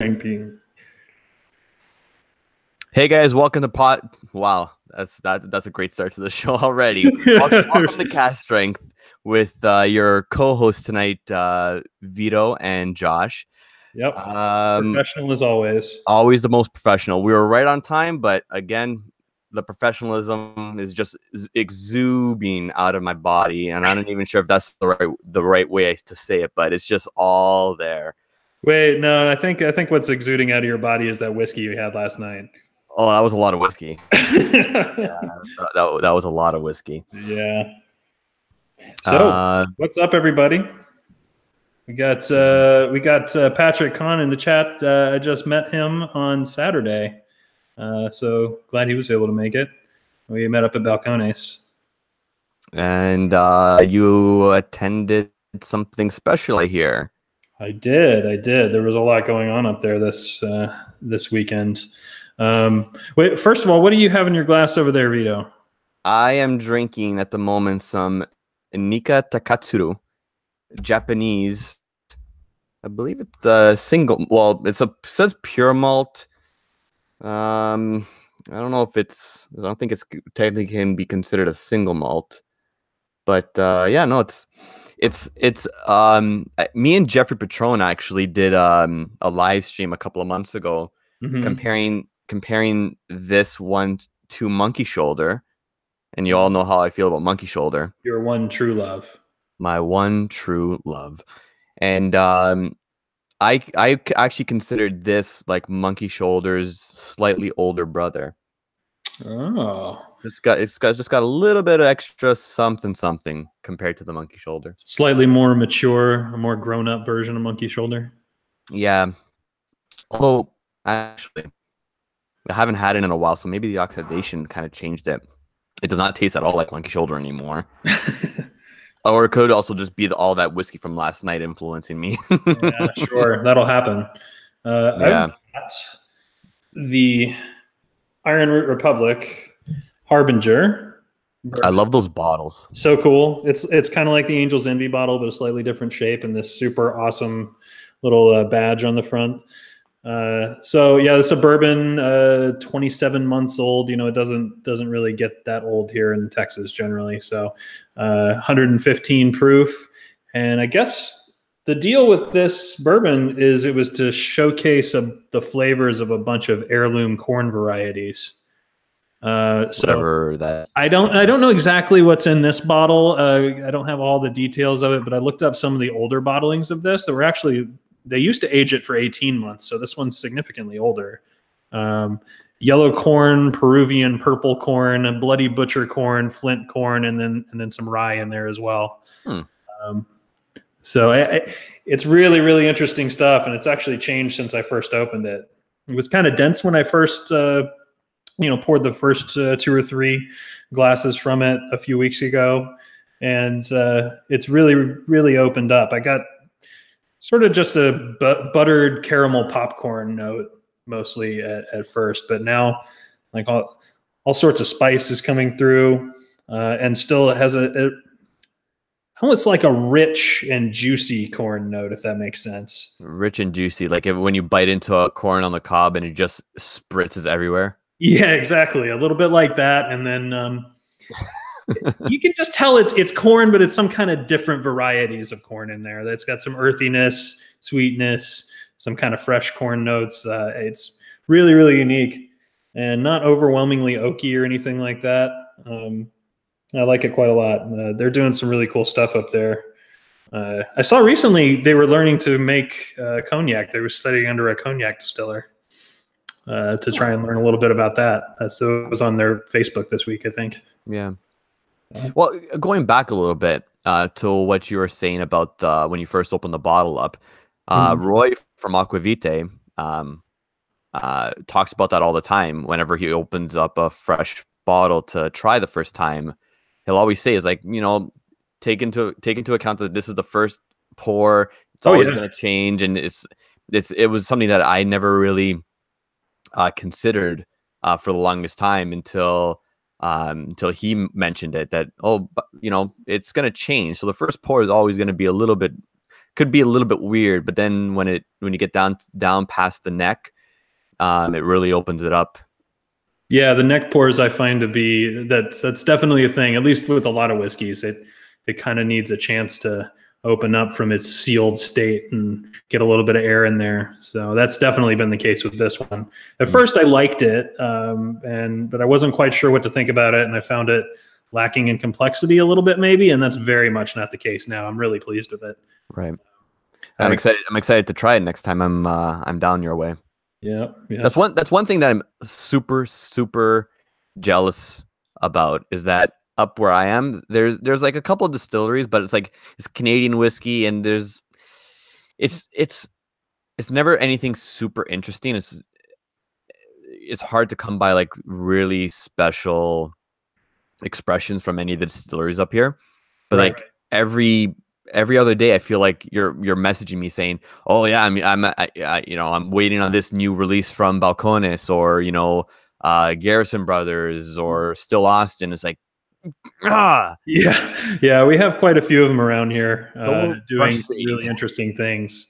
Drinking. Hey guys, welcome to Pot. Wow, that's a great start to the show already. Welcome to Cast Strength with your co-host tonight, Vito and Josh. Yep, professional as always. Always the most professional. We were right on time, but again, the professionalism is just exuding out of my body, and I'm not even sure if that's the right way to say it, but it's just all there. Wait, no, I think what's exuding out of your body is that whiskey you had last night. Oh, that was a lot of whiskey. Yeah, that was a lot of whiskey. Yeah. So, what's up, everybody? We got Patrick Kahn in the chat. I just met him on Saturday, so glad he was able to make it. We met up at Balcones. And you attended something special, I hear. I did. There was a lot going on up there this weekend. Wait, first of all, what do you have in your glass over there, Vito? I am drinking at the moment some Nika Takatsuru, Japanese. I believe it's a single. Well, says pure malt. I don't know if it's. I don't think it's technically can be considered a single malt. But yeah, no, it's me and Jeffrey Patron actually did a live stream a couple of months ago, comparing this one to Monkey Shoulder, and you all know how I feel about Monkey Shoulder. Your one true love. My one true love. And I actually considered this like Monkey Shoulder's slightly older brother. Oh. It's just got a little bit of extra something compared to the Monkey Shoulder. Slightly more mature, a more grown-up version of Monkey Shoulder. Yeah. Although actually I haven't had it in a while, so maybe the oxidation kind of changed it. It does not taste at all like Monkey Shoulder anymore. Or it could also just be all that whiskey from last night influencing me. Yeah, sure. That'll happen. Yeah. The Iron Root Republic Harbinger. I love those bottles. So cool. It's kind of like the Angel's Envy bottle, but a slightly different shape and this super awesome little badge on the front. So yeah, it's a bourbon, 27 months old. You know, it doesn't really get that old here in Texas generally. So 115 proof. And I guess the deal with this bourbon is it was to showcase the flavors of a bunch of heirloom corn varieties. Whatever that. I don't know exactly what's in this bottle. I don't have all the details of it, but I looked up some of the older bottlings of this that were actually, they used to age it for 18 months. So this one's significantly older. Yellow corn, Peruvian purple corn, bloody butcher corn, flint corn, and then some rye in there as well. So it's really, really interesting stuff. And it's actually changed since I first opened it. It was kind of dense when I first, poured the first 2 or 3 glasses from it a few weeks ago. And it's really, really opened up. I got sort of just a buttered caramel popcorn note mostly at first, but now like all sorts of spices coming through, and still it has almost like a rich and juicy corn note, if that makes sense. Rich and juicy, like when you bite into a corn on the cob and it just spritzes everywhere. Yeah, exactly. A little bit like that, and then you can just tell it's corn, but it's some kind of different varieties of corn in there. That's got some earthiness, sweetness, some kind of fresh corn notes. It's really, really unique and not overwhelmingly oaky or anything like that. I like it quite a lot. They're doing some really cool stuff up there. I saw recently they were learning to make cognac. They were studying under a cognac distiller to try and learn a little bit about that. So it was on their Facebook this week, I think. Yeah. Well, going back a little bit to what you were saying about when you first opened the bottle up, Roy from Aquavite talks about that all the time. Whenever he opens up a fresh bottle to try the first time, he'll always say is like, take into account that this is the first pour. It's always going to change, and it was something that I never really considered for the longest time until he mentioned it, that it's going to change. So the first pour is always going to be a little bit could be a little bit weird, but then when you get down past the neck, it really opens it up. Yeah, the neck pours I find to be that's definitely a thing. At least with a lot of whiskeys, it kind of needs a chance to open up from its sealed state and get a little bit of air in there. So that's definitely been the case with this one. At first, I liked it, but I wasn't quite sure what to think about it, and I found it lacking in complexity a little bit, maybe. And that's very much not the case now. I'm really pleased with it. Right. I'm excited. I'm excited to try it next time I'm down your way. Yeah. That's one thing that I'm super jealous about, is that up where I am, there's like a couple of distilleries, but it's Canadian whiskey, and it's never anything super interesting. It's hard to come by like really special expressions from any of the distilleries up here. But Right. like every other day, I feel like you're messaging me saying, "Oh yeah, I'm waiting on this new release from Balcones, or Garrison Brothers, or Still Austin." It's like, Yeah, we have quite a few of them around here doing really interesting things.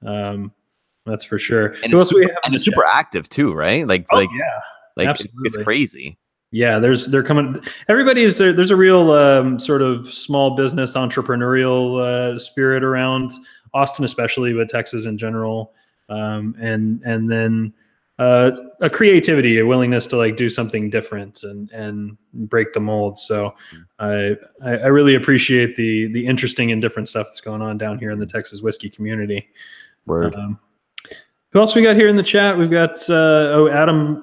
That's for sure. And it's super active too, right? It's crazy. Yeah, they're coming. Everybody's there. There's a real sort of small business entrepreneurial spirit around Austin, especially, but Texas in general, and then a creativity, a willingness to like do something different and break the mold. So I really appreciate the interesting and different stuff that's going on down here in the Texas whiskey community. Word. Who else we got here in the chat? We've got Adam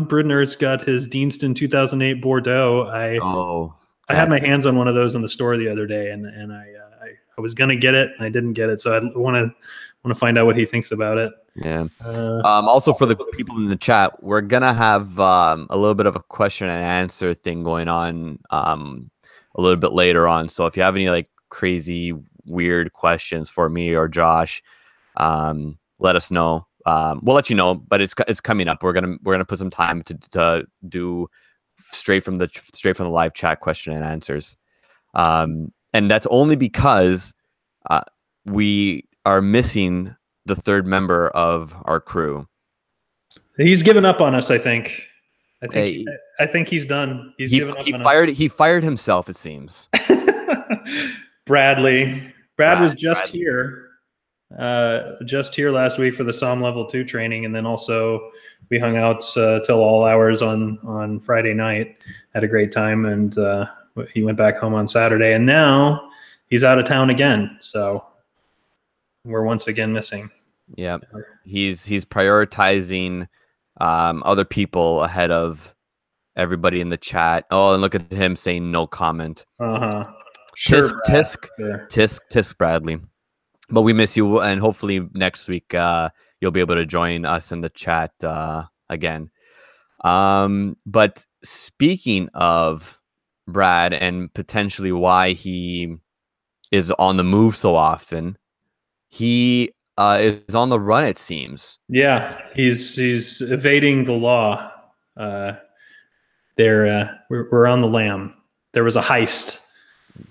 Bridner's got his Deanston 2008 Bordeaux. I had my hands on one of those in the store the other day, and I was gonna get it, and I didn't get it, so I want to find out what he thinks about it. Yeah. Also, for the people in the chat, we're gonna have a little bit of a question and answer thing going on a little bit later on. So if you have any like crazy weird questions for me or Josh, let us know. We'll let you know, but it's coming up. We're gonna put some time to do straight from the live chat question and answers, and that's only because we are missing the third member of our crew. He's given up on us. I think he's done. He fired himself, it seems. Brad was just here last week for the SOM level 2 training, and then also we hung out till all hours on Friday night. Had a great time, and he went back home on Saturday, and now he's out of town again. So we're once again missing. Yeah, he's prioritizing other people ahead of everybody in the chat. Oh, and look at him saying no comment. Sure, Tisk Bradley. But we miss you, and hopefully next week you'll be able to join us in the chat again. But speaking of Brad and potentially why he is on the move so often, he is on the run, it seems. Yeah, he's evading the law. We're on the lam. There was a heist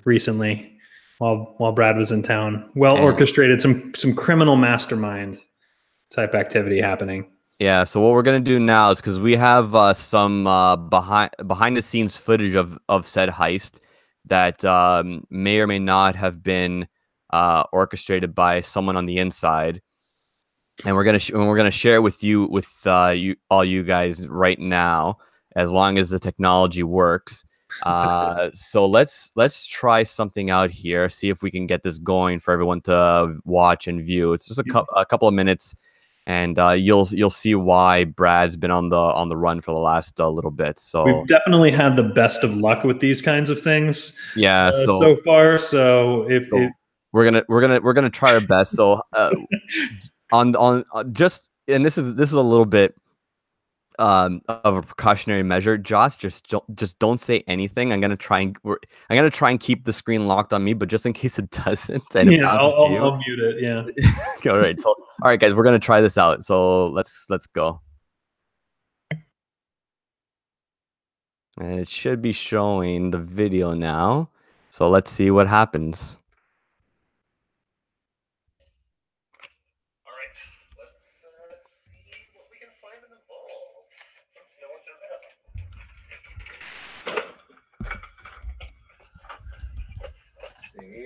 recently while Brad was in town. Orchestrated, some criminal mastermind type activity happening. Yeah, so what we're gonna do now is, because we have some behind the scenes footage of said heist that may or may not have been orchestrated by someone on the inside, and we're gonna share it with you all you guys right now, as long as the technology works. So let's try something out here, see if we can get this going for everyone to watch and view. It's just a couple of minutes, and you'll see why Brad's been on the run for the last little bit. So we've definitely had the best of luck with these kinds of things. Yeah, so far. So we're gonna try our best. So on just, and this is a little bit of a precautionary measure. Josh, just don't say anything. I'm gonna try and keep the screen locked on me, but just in case it doesn't, and it bounces to you, I'll mute it. Yeah. All right. So, all right, guys, we're gonna try this out. So let's go. And it should be showing the video now. So let's see what happens.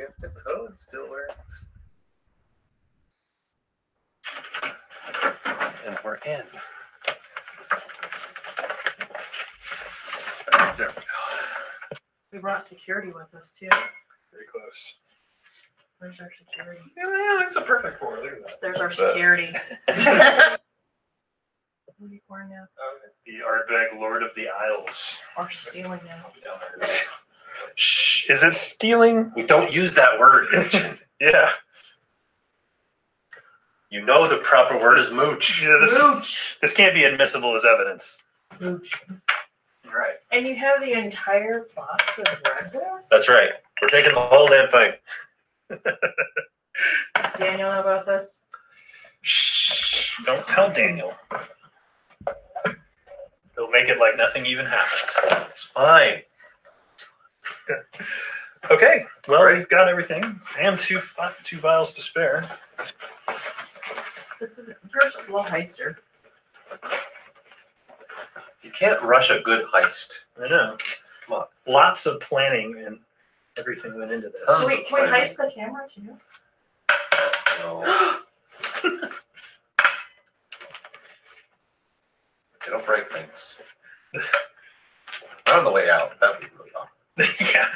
if the code still works. And we're in. There we go. We brought security with us too. Very close. Where's our security? Yeah, that's a perfect pour. Look at that. There's our security. What are you pouring now? The Ardbeg Lord of the Isles. Or stealing now? Shh, is it stealing? We don't use that word, Mitchin. Yeah. You know the proper word is mooch. Yeah, Mooch. this can't be admissible as evidence. Mooch. Right. And you have the entire box of Red Bulls? That's right. We're taking the whole damn thing. Does Daniel know about this? Shh. Don't tell Daniel. He'll make it like nothing even happened. It's fine. Okay, well, Right. we've got everything. And two vials to spare. You're a slow heister. You can't rush a good heist. I know. Come on. Lots of planning and everything went into this. Tons Can we of heist planning. the camera too? No. Okay, don't break things. Not on the way out. That would be really awkward. Yeah.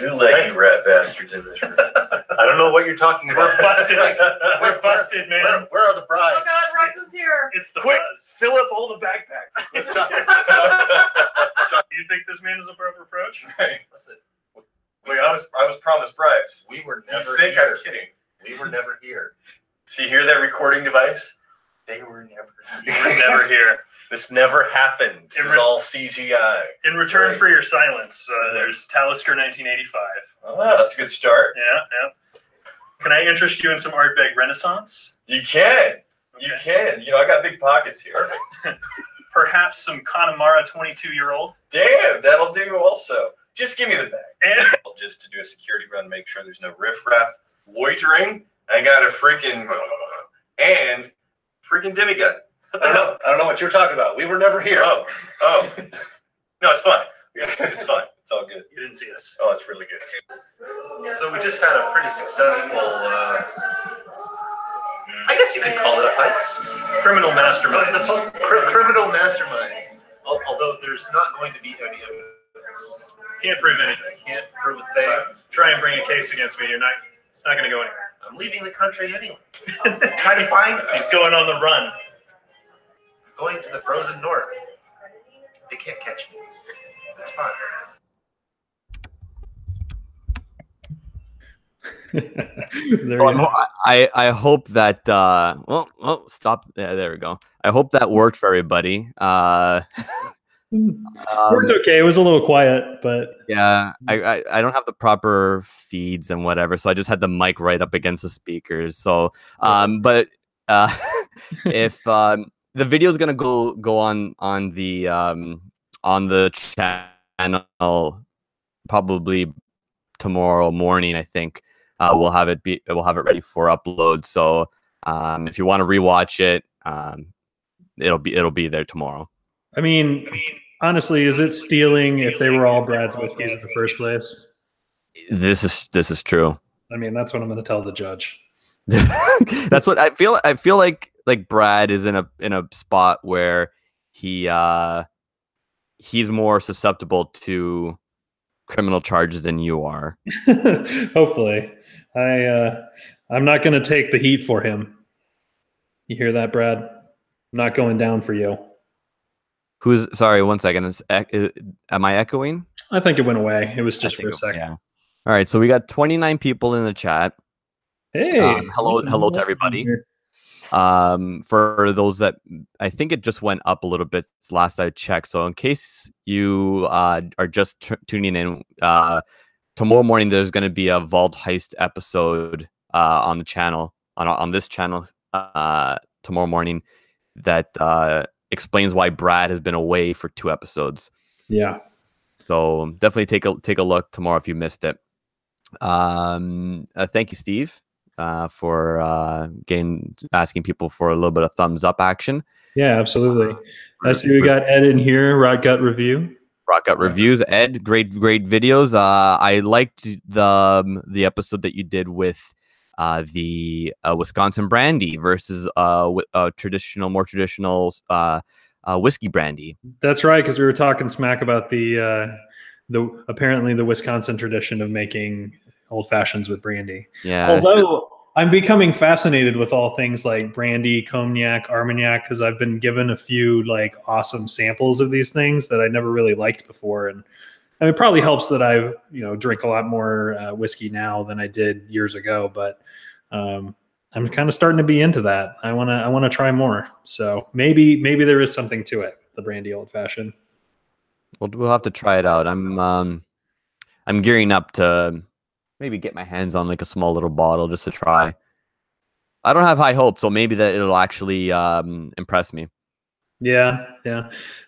You let you rat bastards in this room. I don't know what you're talking about. We're busted. We're busted, man. Where are the brides? Oh God, Rex is here. It's the Quick, buzz. fill up all the backpacks. Do you think this man is above reproach? Hey, listen. Wait, I was promised bribes. We were never You think here. I'm kidding? We were never here. See, hear that recording device? They were never You here. were never here. This never happened. This is all CGI. In return Right. for your silence, there's Talisker 1985. Oh, that's a good start. Yeah. Can I interest you in some Ardbeg Renaissance? You can. You Okay. can. You know, I got big pockets here. Perhaps some Connemara 22-year-old? Damn, that'll do also. Just give me the bag. And Just to do a security run, make sure there's no riffraff, loitering. I got a freaking and freaking demigod. I don't know what you're talking about. We were never here. Oh. No, it's fine. It's fine. It's all good. you didn't see us. Oh, it's really good. So we just had a pretty successful, I guess you could call it a heist. Criminal masterminds. Criminal mastermind. Although there's not going to be any evidence. Can't prove anything. I can't prove a thing. Try and bring a case against me. It's not going to go anywhere. I'm leaving the country anyway. Trying to find me. He's going on the run. Going to the frozen north. They can't catch me. It's fine. There So you go. I hope that stop. Yeah, there we go. I hope that worked for everybody. Worked okay. It was a little quiet, but Yeah, I don't have the proper feeds and whatever, so I just had the mic right up against the speakers. So, but if the video is gonna go on the channel probably tomorrow morning, I think we'll have it ready for upload. So if you want to rewatch it, it'll be there tomorrow. I mean, honestly, is it stealing if they were all Brad's whiskeys in the first place? This is true. I mean, that's what I'm going to tell the judge. That's what I feel. I feel like Brad is in a spot where he's more susceptible to criminal charges than you are. Hopefully, I'm not going to take the heat for him. You hear that, Brad? I'm not going down for you. Sorry, 1 second. Am I echoing? I think it went away. It was just for a second. Yeah. All right, so we got 29 people in the chat. Hey, hello to everybody. For those that I think it just went up a little bit last I checked. So in case you are just tuning in, tomorrow morning there's going to be a Vault Heist episode on the channel on this channel tomorrow morning that explains why Brad has been away for 2 episodes. Yeah. So definitely take a look tomorrow if you missed it. Thank you, Steve. for asking people for a little bit of thumbs up action. Yeah, absolutely. I see we got Ed in here. Rock Gut Review. Rock Out Reviews. Ed, great videos. I liked the episode that you did with the Wisconsin brandy versus more traditional whiskey brandy. That's right, because we were talking smack about the apparently the Wisconsin tradition of making old fashions with brandy. Yeah. Although I'm becoming fascinated with all things like brandy, cognac, Armagnac, because I've been given a few like awesome samples of these things that I never really liked before, and it probably helps that I've drink a lot more whiskey now than I did years ago. But I'm kind of starting to be into that. I wanna try more. So maybe there is something to it. The brandy old fashioned. We'll have to try it out. I'm gearing up to maybe get my hands on like a small little bottle just to try. I don't have high hopes, so maybe that it'll actually impress me. Yeah.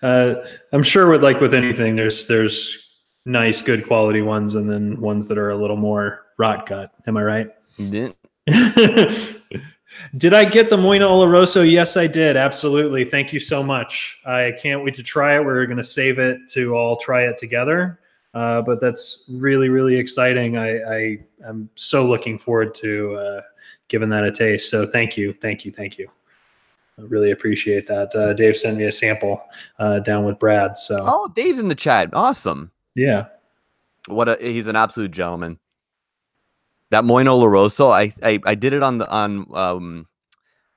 I'm sure with anything, there's nice, good quality ones, and then ones that are a little more rot gut. Am I right? Yeah. Did I get the Moina Oloroso? Yes, I did. Absolutely. Thank you so much. I can't wait to try it. We're going to save it to all try it together. But that's really, really exciting. I'm so looking forward to giving that a taste. So thank you. I really appreciate that. Dave sent me a sample down with Brad. So Dave's in the chat. Awesome. Yeah. He's an absolute gentleman. That Moina Oloroso, I did it I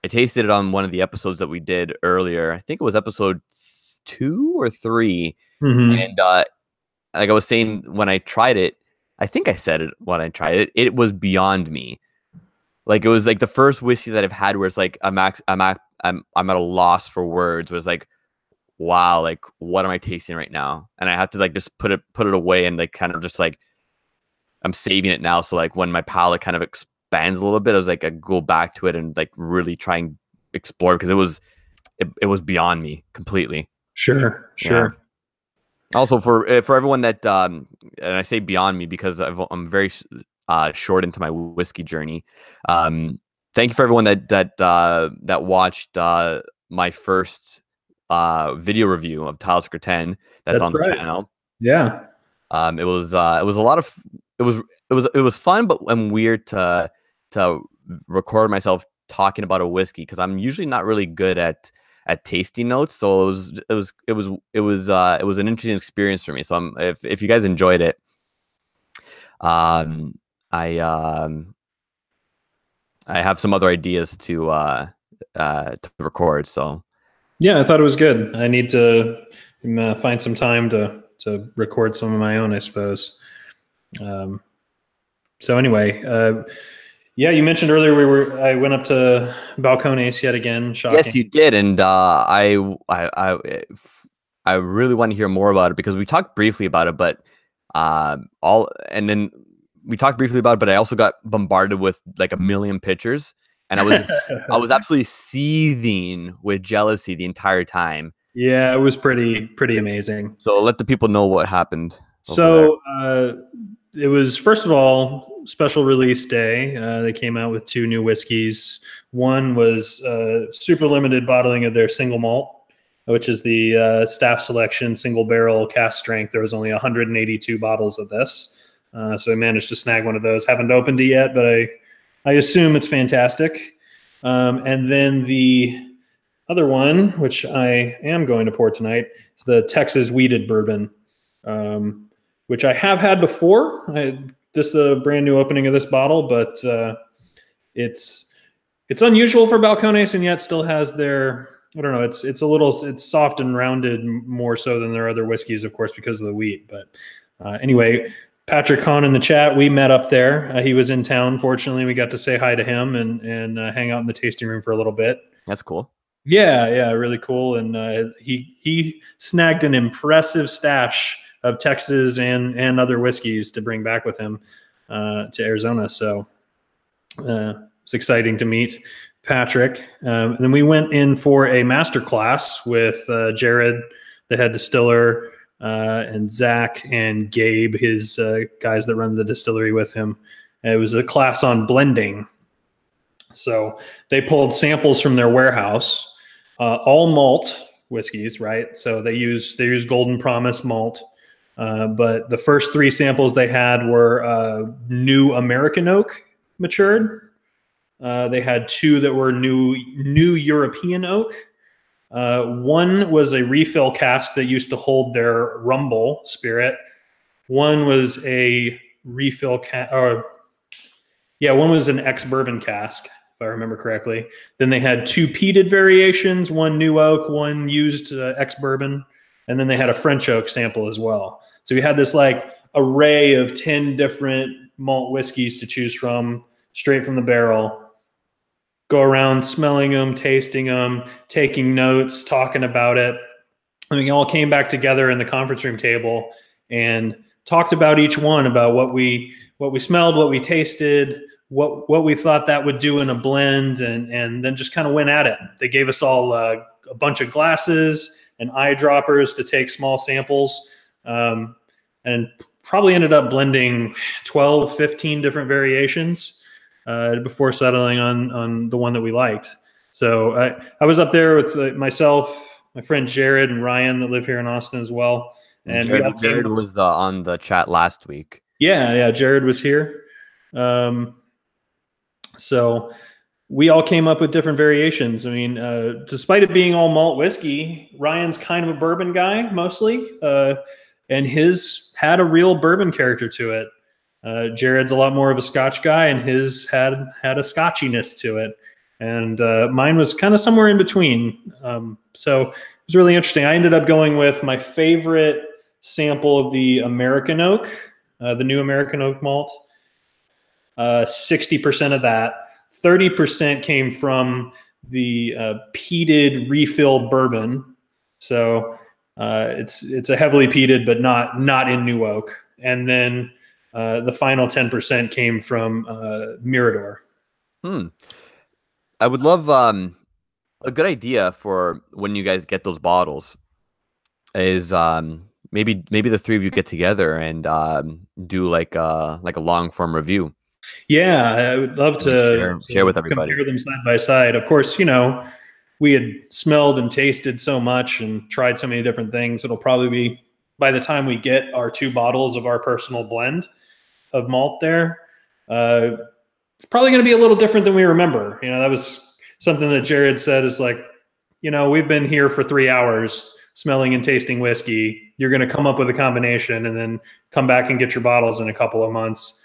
tasted it on one of the episodes that we did earlier. I think it was episode 2 or 3. Mm-hmm. And like I was saying, when I tried it, I think I said it when I tried it, it was beyond me. Like it was like the first whiskey that I've had where it's like I'm at a loss for words. Where it's like, wow, like what am I tasting right now? And I had to like just put it away and like kind of just like I'm saving it now. So like when my palate kind of expands a little bit, I was like I go back to it and like really try and explore, because it was beyond me completely. Sure. Yeah. Also for everyone that and I say beyond me because I'm very short into my whiskey journey. Thank you for everyone that watched my first video review of Tile Secret 10 that's on the channel. Yeah. It was a lot of it was fun, but weird to record myself talking about a whiskey, because I'm usually not really good at tasting notes. So it was an interesting experience for me. So if you guys enjoyed it, I have some other ideas to record. So yeah, I thought it was good. I need to find some time to record some of my own, I suppose. So anyway, yeah, you mentioned earlier I went up to Balcones yet again. Shocking. Yes, you did, and I really want to hear more about it, because we talked briefly about it, but we talked briefly about it, but I also got bombarded with like a million pictures, and I was absolutely seething with jealousy the entire time. Yeah, it was pretty amazing. So let the people know what happened. So it was, first of all, special release day. They came out with 2 new whiskeys. One was super limited bottling of their single malt, which is the staff selection single barrel cask strength. There was only 182 bottles of this. So I managed to snag one of those. Haven't opened it yet, but I assume it's fantastic. And then the other one, which I am going to pour tonight, is the Texas Wheated Bourbon, which I have had before. This is a brand new opening of this bottle, but it's unusual for Balcones, and yet still has their, I don't know, it's soft and rounded more so than their other whiskeys, of course, because of the wheat. But anyway, Patrick Hahn in the chat, we met up there. He was in town. Fortunately, we got to say hi to him and hang out in the tasting room for a little bit. That's cool. Yeah, really cool. And he snagged an impressive stash of Texas and other whiskeys to bring back with him to Arizona. So it's exciting to meet Patrick. And then we went in for a master class with Jared, the head distiller, and Zach and Gabe, his guys that run the distillery with him. It was a class on blending. So they pulled samples from their warehouse, all malt whiskeys, right? So they use Golden Promise malt. But the first 3 samples they had were new American oak matured. They had 2 that were new European oak. One was a refill cask that used to hold their Rumble spirit. One was a refill one was an ex-bourbon cask, if I remember correctly. Then they had 2 peated variations, one new oak, one used ex-bourbon, and then they had a French oak sample as well. So we had this like array of 10 different malt whiskeys to choose from, straight from the barrel. Go around smelling them, tasting them, taking notes, talking about it. And we all came back together in the conference room table and talked about each one, about what we smelled, what we tasted, what we thought that would do in a blend, and then just kind of went at it. They gave us all a bunch of glasses and eyedroppers to take small samples, and probably ended up blending 12, 15 different variations before settling on the one that we liked. So I was up there with myself, my friend Jared and Ryan that live here in Austin as well. And Jared was on the chat last week. Yeah, Jared was here. So we all came up with different variations. I mean, despite it being all malt whiskey, Ryan's kind of a bourbon guy mostly, and his had a real bourbon character to it. Jared's a lot more of a Scotch guy, and his had a Scotchiness to it. And mine was kind of somewhere in between. So it was really interesting. I ended up going with my favorite sample of the American oak, the new American oak malt. 60% of that, 30% came from the peated refill bourbon. So it's a heavily peated, but not in new oak. And then the final 10% came from Mirador. I would love a good idea for when you guys get those bottles is maybe the 3 of you get together and do like a long form review. Yeah, I would love to share with everybody. Compare them side by side. Of course, we had smelled and tasted so much and tried so many different things. It'll probably be, by the time we get our 2 bottles of our personal blend of malt there, it's probably going to be a little different than we remember. That was something that Jared said is like, we've been here for 3 hours smelling and tasting whiskey. You're going to come up with a combination and then come back and get your bottles in a couple of months.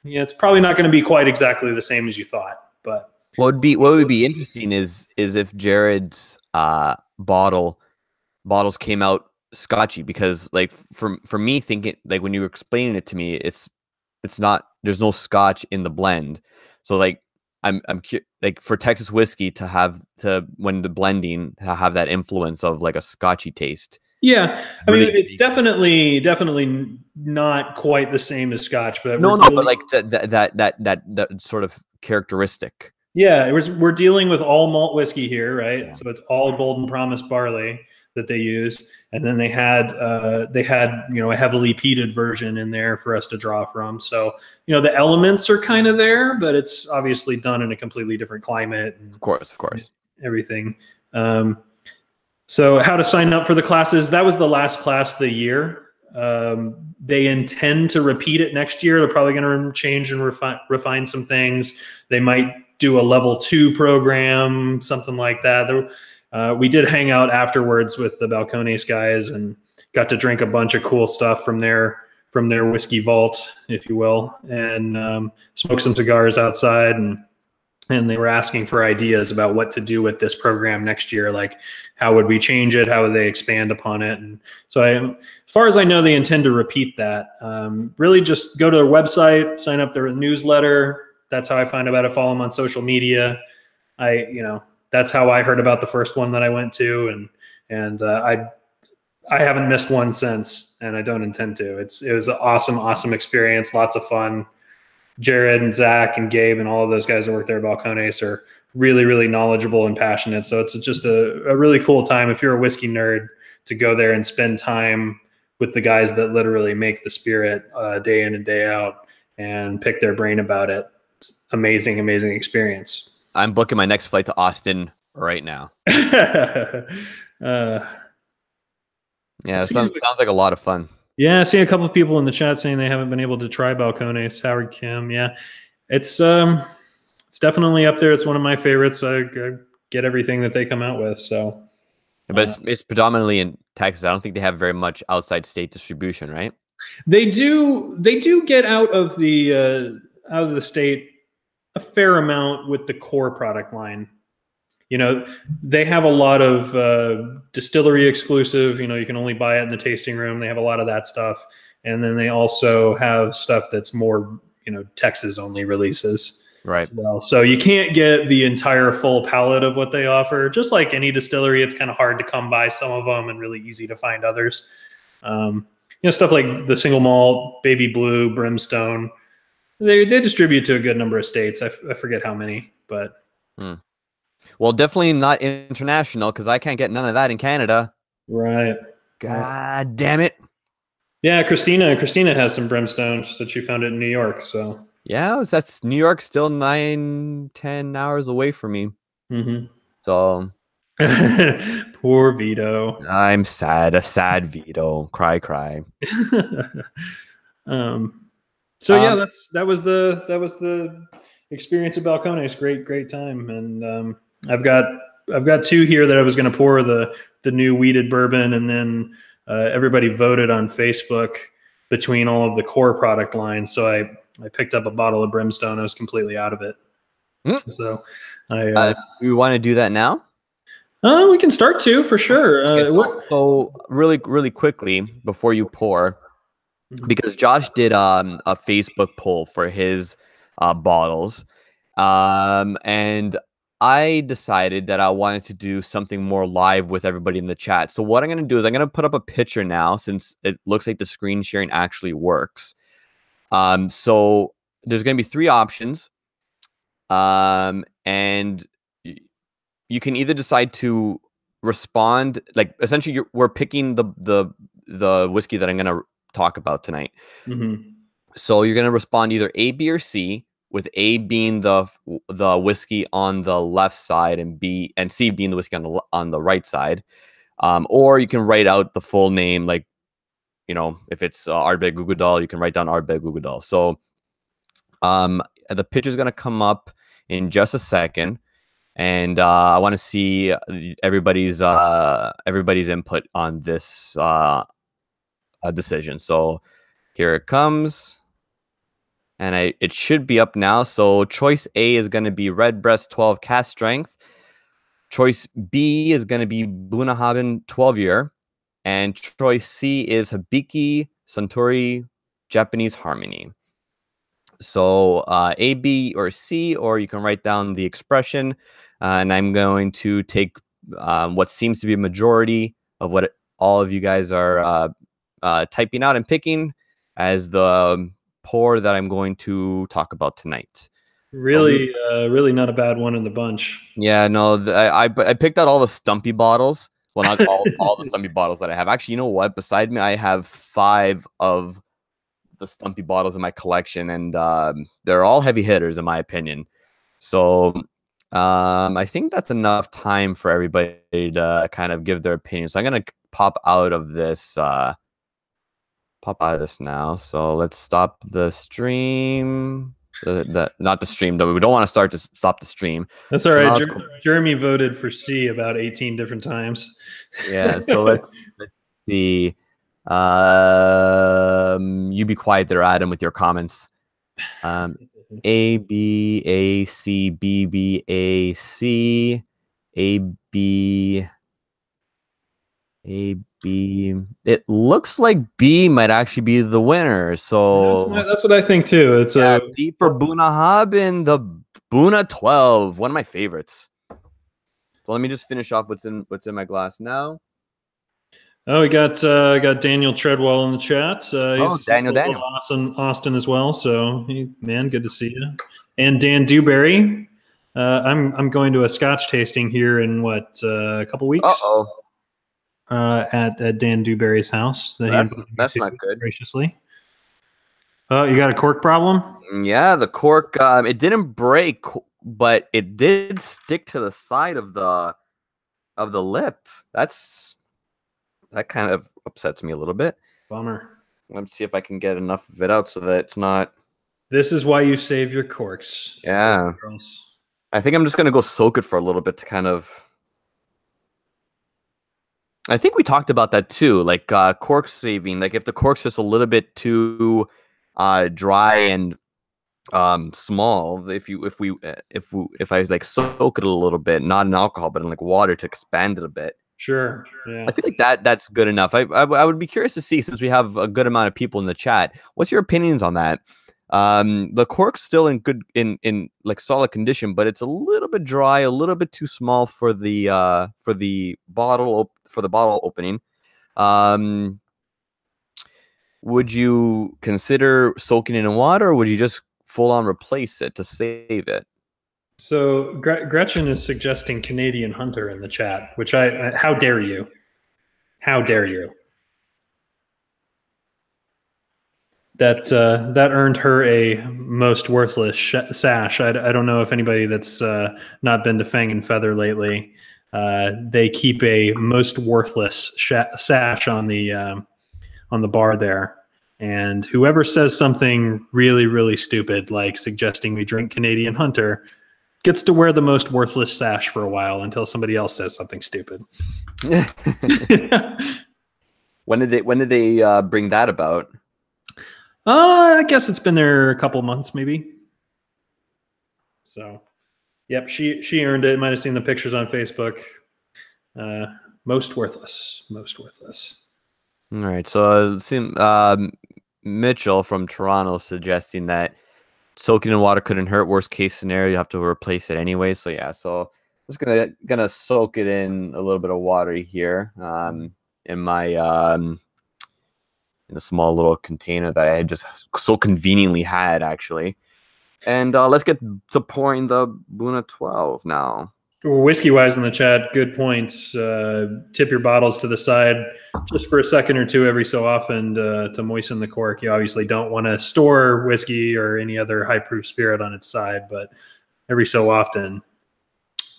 Yeah, it's probably not going to be quite exactly the same as you thought. But what would be interesting is if Jared's bottles came out Scotchy, because like for me thinking, like when you were explaining it to me, it's not, there's no Scotch in the blend. So like I'm like for Texas whiskey when the blending to have that influence of like a Scotchy taste. Yeah, I mean, it's definitely not quite the same as Scotch, but but like that sort of characteristic. Yeah, we're dealing with all malt whiskey here, right? Yeah. So it's all Golden Promise barley that they use, and then they had a heavily peated version in there for us to draw from. So the elements are kind of there, but it's obviously done in a completely different climate. And of course, everything. So how to sign up for the classes? That was the last class of the year. They intend to repeat it next year. They're probably going to change and refine some things. They might do a level 2 program, something like that. We did hang out afterwards with the Balcones guys and got to drink a bunch of cool stuff from their whiskey vault, if you will, and smoke some cigars outside. And they were asking for ideas about what to do with this program next year. Like, how would we change it? How would they expand upon it? And so as far as I know, they intend to repeat that. Really just go to their website, sign up their newsletter. That's how I find about it. Follow them on social media. That's how I heard about the first one that I went to. And I haven't missed one since, and I don't intend to. It was an awesome experience. Lots of fun. Jared and Zach and Gabe and all of those guys that work there at Balcones are really, really knowledgeable and passionate. So it's just a really cool time if you're a whiskey nerd to go there and spend time with the guys that literally make the spirit day in and day out and pick their brain about it. It's amazing experience. I'm booking my next flight to Austin right now. Yeah, sounds like a lot of fun. Yeah, I see a couple of people in the chat saying they haven't been able to try Balcones. Howard Kim, yeah, it's definitely up there. It's one of my favorites. I get everything that they come out with. So, but it's predominantly in Texas. I don't think they have very much outside state distribution, right? They do get out of the state a fair amount with the core product line. You know, they have a lot of distillery exclusive. You know, you can only buy it in the tasting room. They have a lot of that stuff, and then they also have stuff that's more, you know, Texas only releases. Right. Well, so you can't get the entire full palette of what they offer. Just like any distillery, it's kind of hard to come by some of them and really easy to find others. You know, stuff like the single malt, Baby Blue, Brimstone. They distribute to a good number of states. I forget how many, but. Well, definitely not international because I can't get none of that in Canada. Right. God damn it. Yeah, Christina has some Brimstones that she found it in New York. So yeah, that's New York, still 9-10 hours away from me. Mm-hmm. So poor Vito. I'm sad. A sad Vito. Cry. So yeah, that was the experience of Balcones. Great time. And I've got two here that I was going to pour the new wheated bourbon, and then everybody voted on Facebook between all of the core product lines. So I picked up a bottle of Brimstone. I was completely out of it. So we want to do that now? We can start to, for sure. Okay, so really quickly before you pour, because Josh did a Facebook poll for his bottles, and I decided that I wanted to do something more live with everybody in the chat. So what I'm going to do is I'm going to put up a picture now, since it looks like the screen sharing actually works. So there's going to be 3 options, and you can either decide to respond, like essentially we're picking the whiskey that I'm going to talk about tonight. Mm-hmm. So you're going to respond either A, B, or C, with A being the whiskey on the left side and C being the whiskey on the right side. Or you can write out the full name, like, you know, if it's Ardbeg Gugudal, you can write down Ardbeg Gugudal. So the picture is going to come up in just a second, and I want to see everybody's input on this decision. So here it comes. And it should be up now. So choice A is going to be Redbreast 12 cast strength. Choice B is going to be Bunnahabhain 12-year. And choice C is Hibiki Suntory Japanese Harmony. So A, B, or C, or you can write down the expression. And I'm going to take what seems to be a majority of what all of you guys are typing out and picking as the pour that I'm going to talk about tonight. Really not a bad one in the bunch. Yeah, no, I picked out all the Stumpy bottles. Well, not all the Stumpy bottles that I have. Actually, you know what? Beside me, I have 5 of the Stumpy bottles in my collection, and they're all heavy hitters in my opinion. So I think that's enough time for everybody to kind of give their opinion. So I'm gonna pop out of this. Now. So let's stop the stream. Not the stream, though. We don't want to stop the stream. That's all right. Jeremy voted for C about 18 different times. Yeah. So let's see. You be quiet there, Adam, with your comments. A, B, A, C, B, B, A, C, A, B, A, B. It looks like B might actually be the winner. So that's what I think too. It's B for Bunnahabhain, the Buna 12, one of my favorites. So let me just finish off what's in my glass now. Oh, we got Daniel Treadwell in the chat. He's Daniel. Austin as well. So, man, good to see you. And Dan Dewberry. I'm going to a Scotch tasting here in a couple weeks. At Dan Dewberry's house. That's not good. Graciously. Oh, you got a cork problem? Yeah, the cork. It didn't break but it did stick to the side of the lip. That kind of upsets me a little bit. Bummer. Let me see if I can get enough of it out so that it's not. This is why you save your corks. Yeah. I think I'm just gonna go soak it for a little bit to kind of. I think we talked about that too, like cork saving. Like if the cork's just a little bit too dry and small, if I like soak it a little bit, not in alcohol, but in like water to expand it a bit. Sure. Yeah. I feel like that's good enough. I would be curious to see, since we have a good amount of people in the chat, what's your opinions on that? The cork's still in good in like solid condition, but it's a little bit dry, a little bit too small for the bottle opening. Would you consider soaking it in water, or would you just full on replace it to save it? So Gretchen is suggesting Canadian Hunter in the chat, which how dare you? How dare you? That earned her a most worthless sash. I don't know if anybody that's not been to Fang and Feather lately, they keep a most worthless sash on the bar there. And whoever says something really, really stupid, like suggesting we drink Canadian Hunter, gets to wear the most worthless sash for a while until somebody else says something stupid. When did they bring that about? I guess it's been there a couple months, maybe. So, yep, she earned it. Might have seen the pictures on Facebook. Most worthless. All right. So, Mitchell from Toronto suggesting that soaking in water couldn't hurt. Worst case scenario, you have to replace it anyway. So yeah. So I'm just gonna soak it in a little bit of water here. In my in a small little container that I had just so conveniently had, actually. And let's get to pouring the Buna 12 now. Whiskey wise in the chat, good points. Tip your bottles to the side just for a second or two every so often to moisten the cork. You obviously don't want to store whiskey or any other high proof spirit on its side, but every so often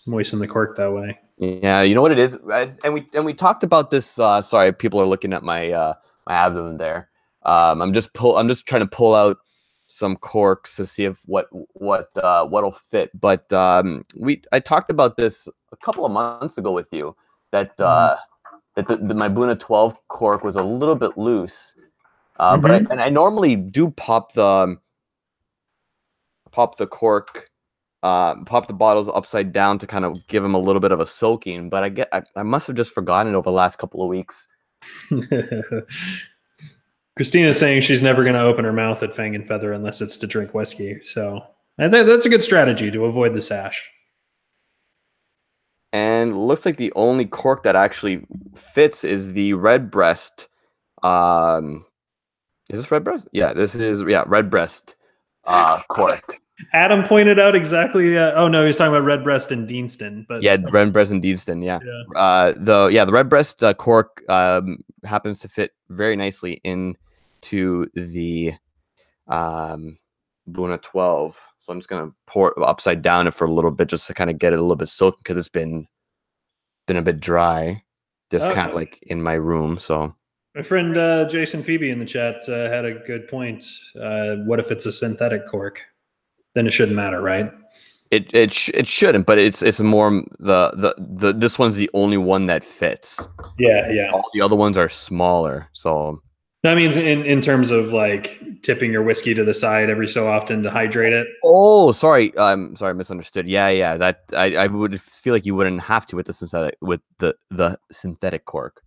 moisten the cork that way. Yeah, you know what it is, and we talked about this. Sorry, people are looking at my my abdomen there. I'm just trying to pull out some corks to see if what'll fit. But I talked about this a couple of months ago with you that my Buna 12 cork was a little bit loose. But I normally do pop the cork, pop the bottles upside down to kind of give them a little bit of a soaking. But I must have just forgotten it over the last couple of weeks. Christina's saying she's never going to open her mouth at Fang and Feather unless it's to drink whiskey. So I think that's a good strategy to avoid the sash. And it looks like the only cork that actually fits is the Redbreast. Is this Redbreast? Yeah, this is Redbreast cork. Adam pointed out exactly. Oh no, he's talking about Redbreast and Deanston. But yeah, Redbreast and Deanston. Yeah. The Redbreast cork happens to fit very nicely into the Buna 12. So I'm just gonna pour it upside down for a little bit just to kind of get it a little bit soaked because it's been a bit dry, just kind of like in my room. So my friend Jason Phoebe in the chat had a good point. What if it's a synthetic cork? Then it shouldn't matter, right? It shouldn't, but it's more this one's the only one that fits. Yeah. All the other ones are smaller, so that means in terms of like tipping your whiskey to the side every so often to hydrate it. Oh, sorry, misunderstood. Yeah. That I would feel like you wouldn't have to with the synthetic cork.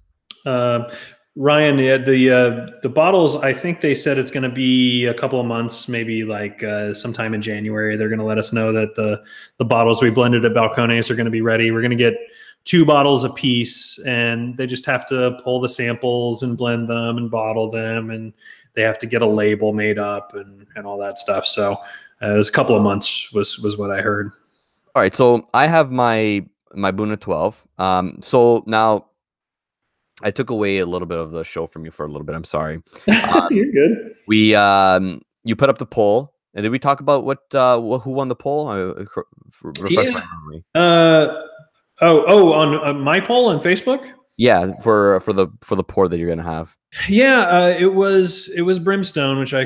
Ryan, the bottles, I think they said it's going to be a couple of months, maybe like sometime in January. They're going to let us know that the bottles we blended at Balcones are going to be ready. We're going to get 2 bottles a piece, and they just have to pull the samples and blend them and bottle them, and they have to get a label made up and all that stuff. So it was a couple of months was what I heard. All right, so I have my Buna 12. So now I took away a little bit of the show from you for a little bit. I'm sorry. You're good. You put up the poll And did we talk about who won the poll? Refresh my memory. On my poll on Facebook. Yeah, for the pour that you're gonna have. Yeah, it was Brimstone, which I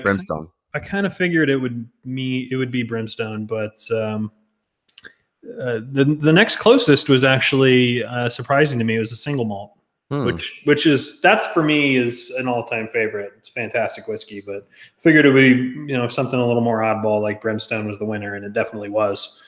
kind of figured it would be Brimstone, but the next closest was actually surprising to me. It was a single malt, that's for me is an all-time favorite. It's fantastic whiskey, but figured it would be something a little more oddball like Brimstone was the winner, and it definitely was.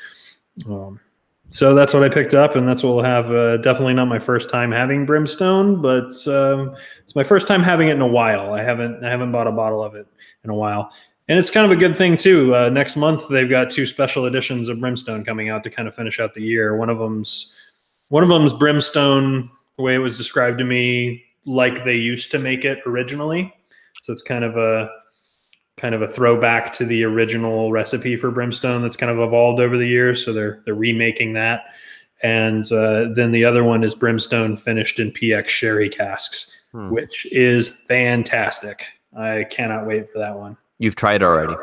So that's what I picked up, and that's what we'll have. Definitely not my first time having Brimstone, but it's my first time having it in a while. I haven't bought a bottle of it in a while, and it's kind of a good thing too. Next month they've got 2 special editions of Brimstone coming out to kind of finish out the year. One of them's Brimstone, the way it was described to me, like they used to make it originally. So it's kind of a throwback to the original recipe for Brimstone that's kind of evolved over the years. So they're remaking that. And then the other one is Brimstone finished in PX sherry casks, which is fantastic. I cannot wait for that one. You've tried it already?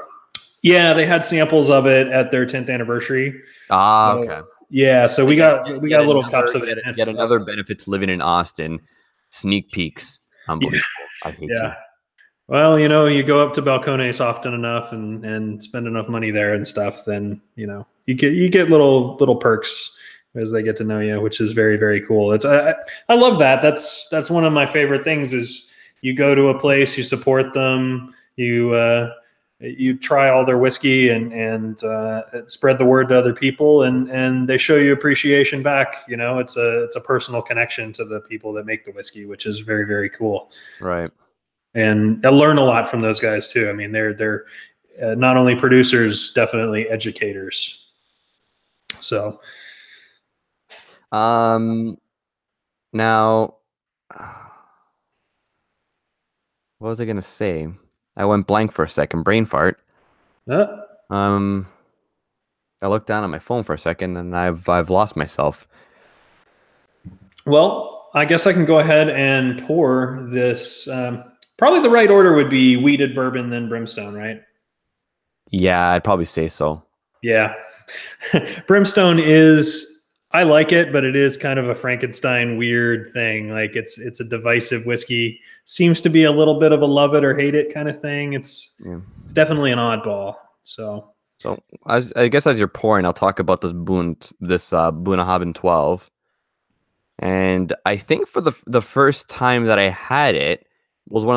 Yeah, they had samples of it at their 10th anniversary. Okay. Yeah, so we got little cups of it. Yet another benefit to living in Austin. Sneak peeks. Unbelievable. Yeah. I hate you. Well, you go up to Balcones often enough and spend enough money there and stuff, then you get little perks as they get to know you, which is very, very cool. I love that. That's one of my favorite things is you go to a place, you support them, you try all their whiskey and spread the word to other people, and they show you appreciation back. It's a personal connection to the people that make the whiskey, which is very, very cool. Right. And I learn a lot from those guys too. I mean, they're not only producers, definitely educators. So, now, what was I gonna say? I went blank for a second. Brain fart. I looked down at my phone for a second, and I've lost myself. Well, I guess I can go ahead and pour this. Probably the right order would be wheated bourbon, then Brimstone, right? Yeah, I'd probably say so. Yeah. Brimstone I like it, but it is kind of a Frankenstein weird thing. Like it's a divisive whiskey. Seems to be a little bit of a love it or hate it kind of thing. It's definitely an oddball. So I guess as you're pouring, I'll talk about this Bunnahabhain 12. And I think for the first time that I had it was one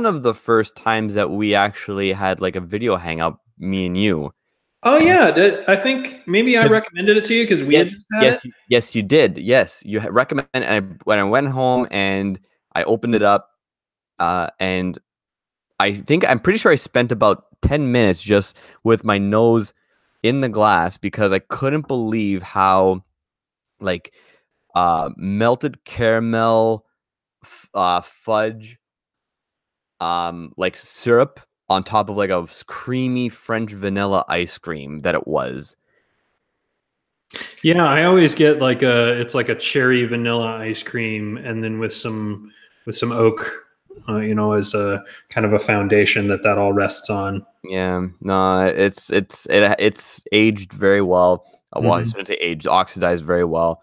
of the first times that we actually had like a video hangout, me and you. Oh yeah, I think maybe I recommended it to you because we had it. Yes, you did. Yes, you recommended. And when I went home and I opened it up, and I'm pretty sure I spent about 10 minutes just with my nose in the glass because I couldn't believe how like melted caramel, fudge, like syrup on top of like a creamy French vanilla ice cream that it was. Yeah, I always get it's like a cherry vanilla ice cream, and then with some oak, as a kind of a foundation that all rests on. Yeah, no, it's aged very well. Well, I shouldn't say aged, oxidized very well.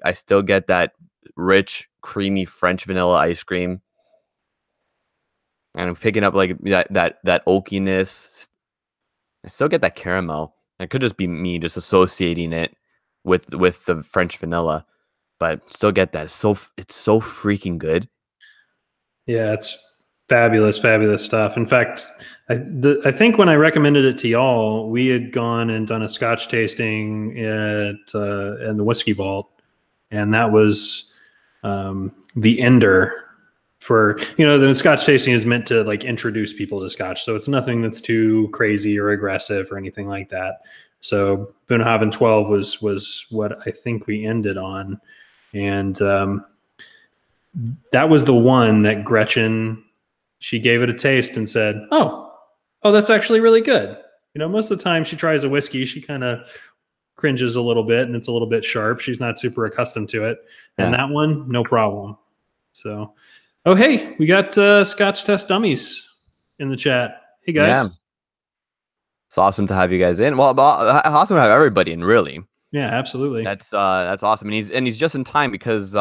I still get that rich, creamy French vanilla ice cream. And I'm picking up like that oakiness. I still get that caramel. It could just be me just associating it with the French vanilla, but still get that. It's so freaking good. Yeah, it's fabulous stuff. In fact, I think when I recommended it to y'all, we had gone and done a Scotch tasting in the Whiskey Vault, and that was the ender. For the Scotch tasting is meant to like introduce people to Scotch, so it's nothing that's too crazy or aggressive or anything like that. So Bunnahabhain 12 was what I think we ended on, and that was the one that Gretchen, she gave it a taste and said, "Oh, that's actually really good." Most of the time she tries a whiskey, she kind of cringes a little bit, and it's a little bit sharp. She's not super accustomed to it, and that one, no problem. So. Oh, hey, we got Scotch Test Dummies in the chat. Hey guys. Yeah. It's awesome to have you guys in. Well, awesome to have everybody in, really. Yeah, absolutely. That's awesome, and he's just in time because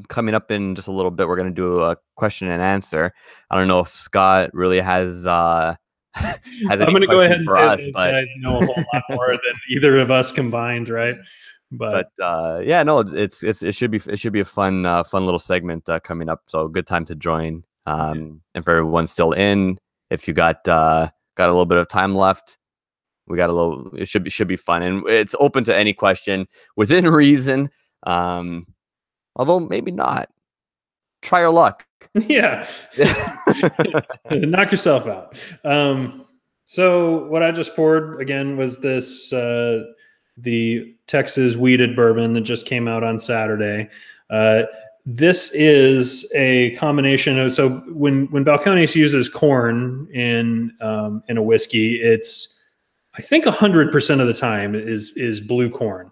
coming up in just a little bit, we're gonna do a question and answer. I don't know if Scott really has has any I'm going to go ahead questions and for say us, that you but guys know a whole lot more than either of us combined, right? But yeah, no, it should be a fun little segment coming up. So good time to join. And for everyone still in, if you got a little bit of time left, we got a little. It should be fun, and it's open to any question within reason. Although maybe not. Try your luck. yeah, knock yourself out. So what I just poured again was this the Texas wheated bourbon that just came out on Saturday. This is a combination of, so when Balcones uses corn in a whiskey, it's, I think 100% of the time is blue corn.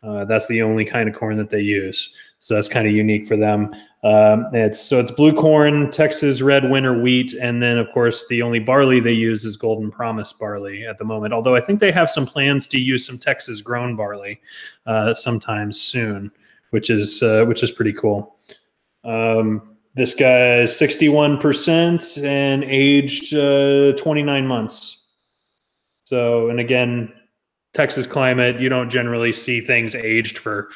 That's the only kind of corn that they use. So that's kind of unique for them. It's blue corn, Texas red winter wheat, and then of course the only barley they use is Golden Promise barley at the moment. Although I think they have some plans to use some Texas grown barley sometime soon, which is pretty cool. This guy is 61% and aged 29 months. So, and again, Texas climate, you don't generally see things aged for,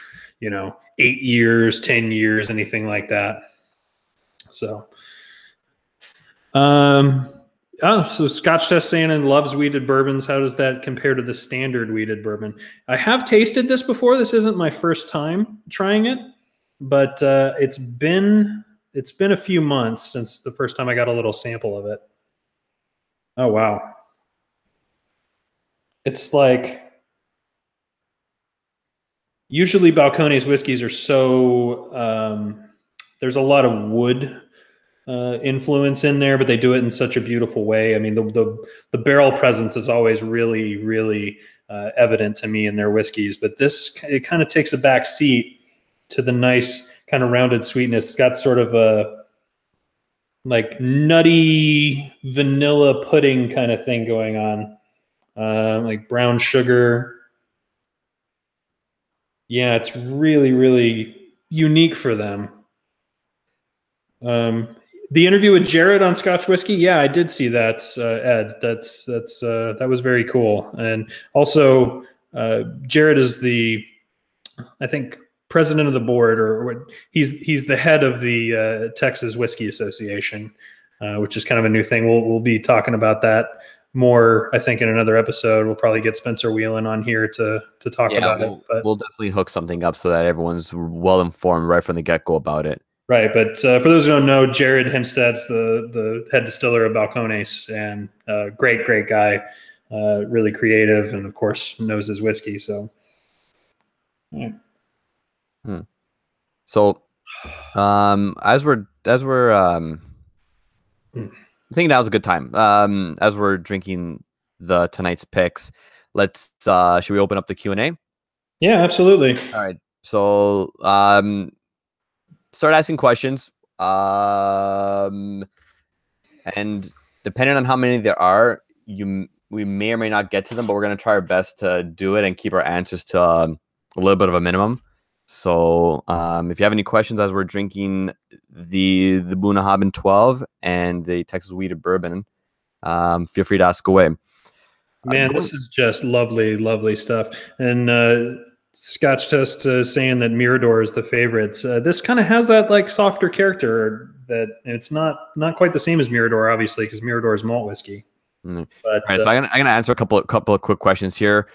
8 years, 10 years, anything like that. So, so Scotch Test saying loves wheated bourbons. How does that compare to the standard wheated bourbon? I have tasted this before. This isn't my first time trying it, but it's been a few months since the first time I got a little sample of it. Oh, wow. It's like, usually Balcones whiskeys are so, there's a lot of wood influence in there, but they do it in such a beautiful way. I mean, the barrel presence is always really, really evident to me in their whiskeys, but it kind of takes a back seat to the nice kind of rounded sweetness. It's got sort of a like nutty vanilla pudding kind of thing going on, like brown sugar. Yeah, it's really, really unique for them. The interview with Jared on Scotch Whiskey, yeah, I did see that, Ed. That was very cool. And also, Jared is I think, president of the board, or he's the head of the Texas Whiskey Association, which is kind of a new thing. We'll be talking about that more, I think, in another episode. We'll probably get Spencer Whelan on here to talk about it. But we'll definitely hook something up so that everyone's well informed right from the get-go about it. Right, but for those who don't know, Jared Hemsted's the head distiller of Balcones, and great guy, really creative, and of course knows his whiskey. So, yeah. So, as we're I think now's a good time. As we're drinking tonight's picks, should we open up the Q&A? Yeah, absolutely. All right. So, start asking questions. And depending on how many there are, we may or may not get to them, but we're going to try our best to do it and keep our answers to a little bit of a minimum. So if you have any questions as we're drinking the Bunnahabhain 12 and the Texas wheated bourbon, feel free to ask away. Man, this is just lovely, lovely stuff. And Scotch Test saying that Mirador is the favorite. This kind of has that like softer character that it's not quite the same as Mirador, obviously, because Mirador is malt whiskey. But, all right, so I'm gonna answer a couple of quick questions here.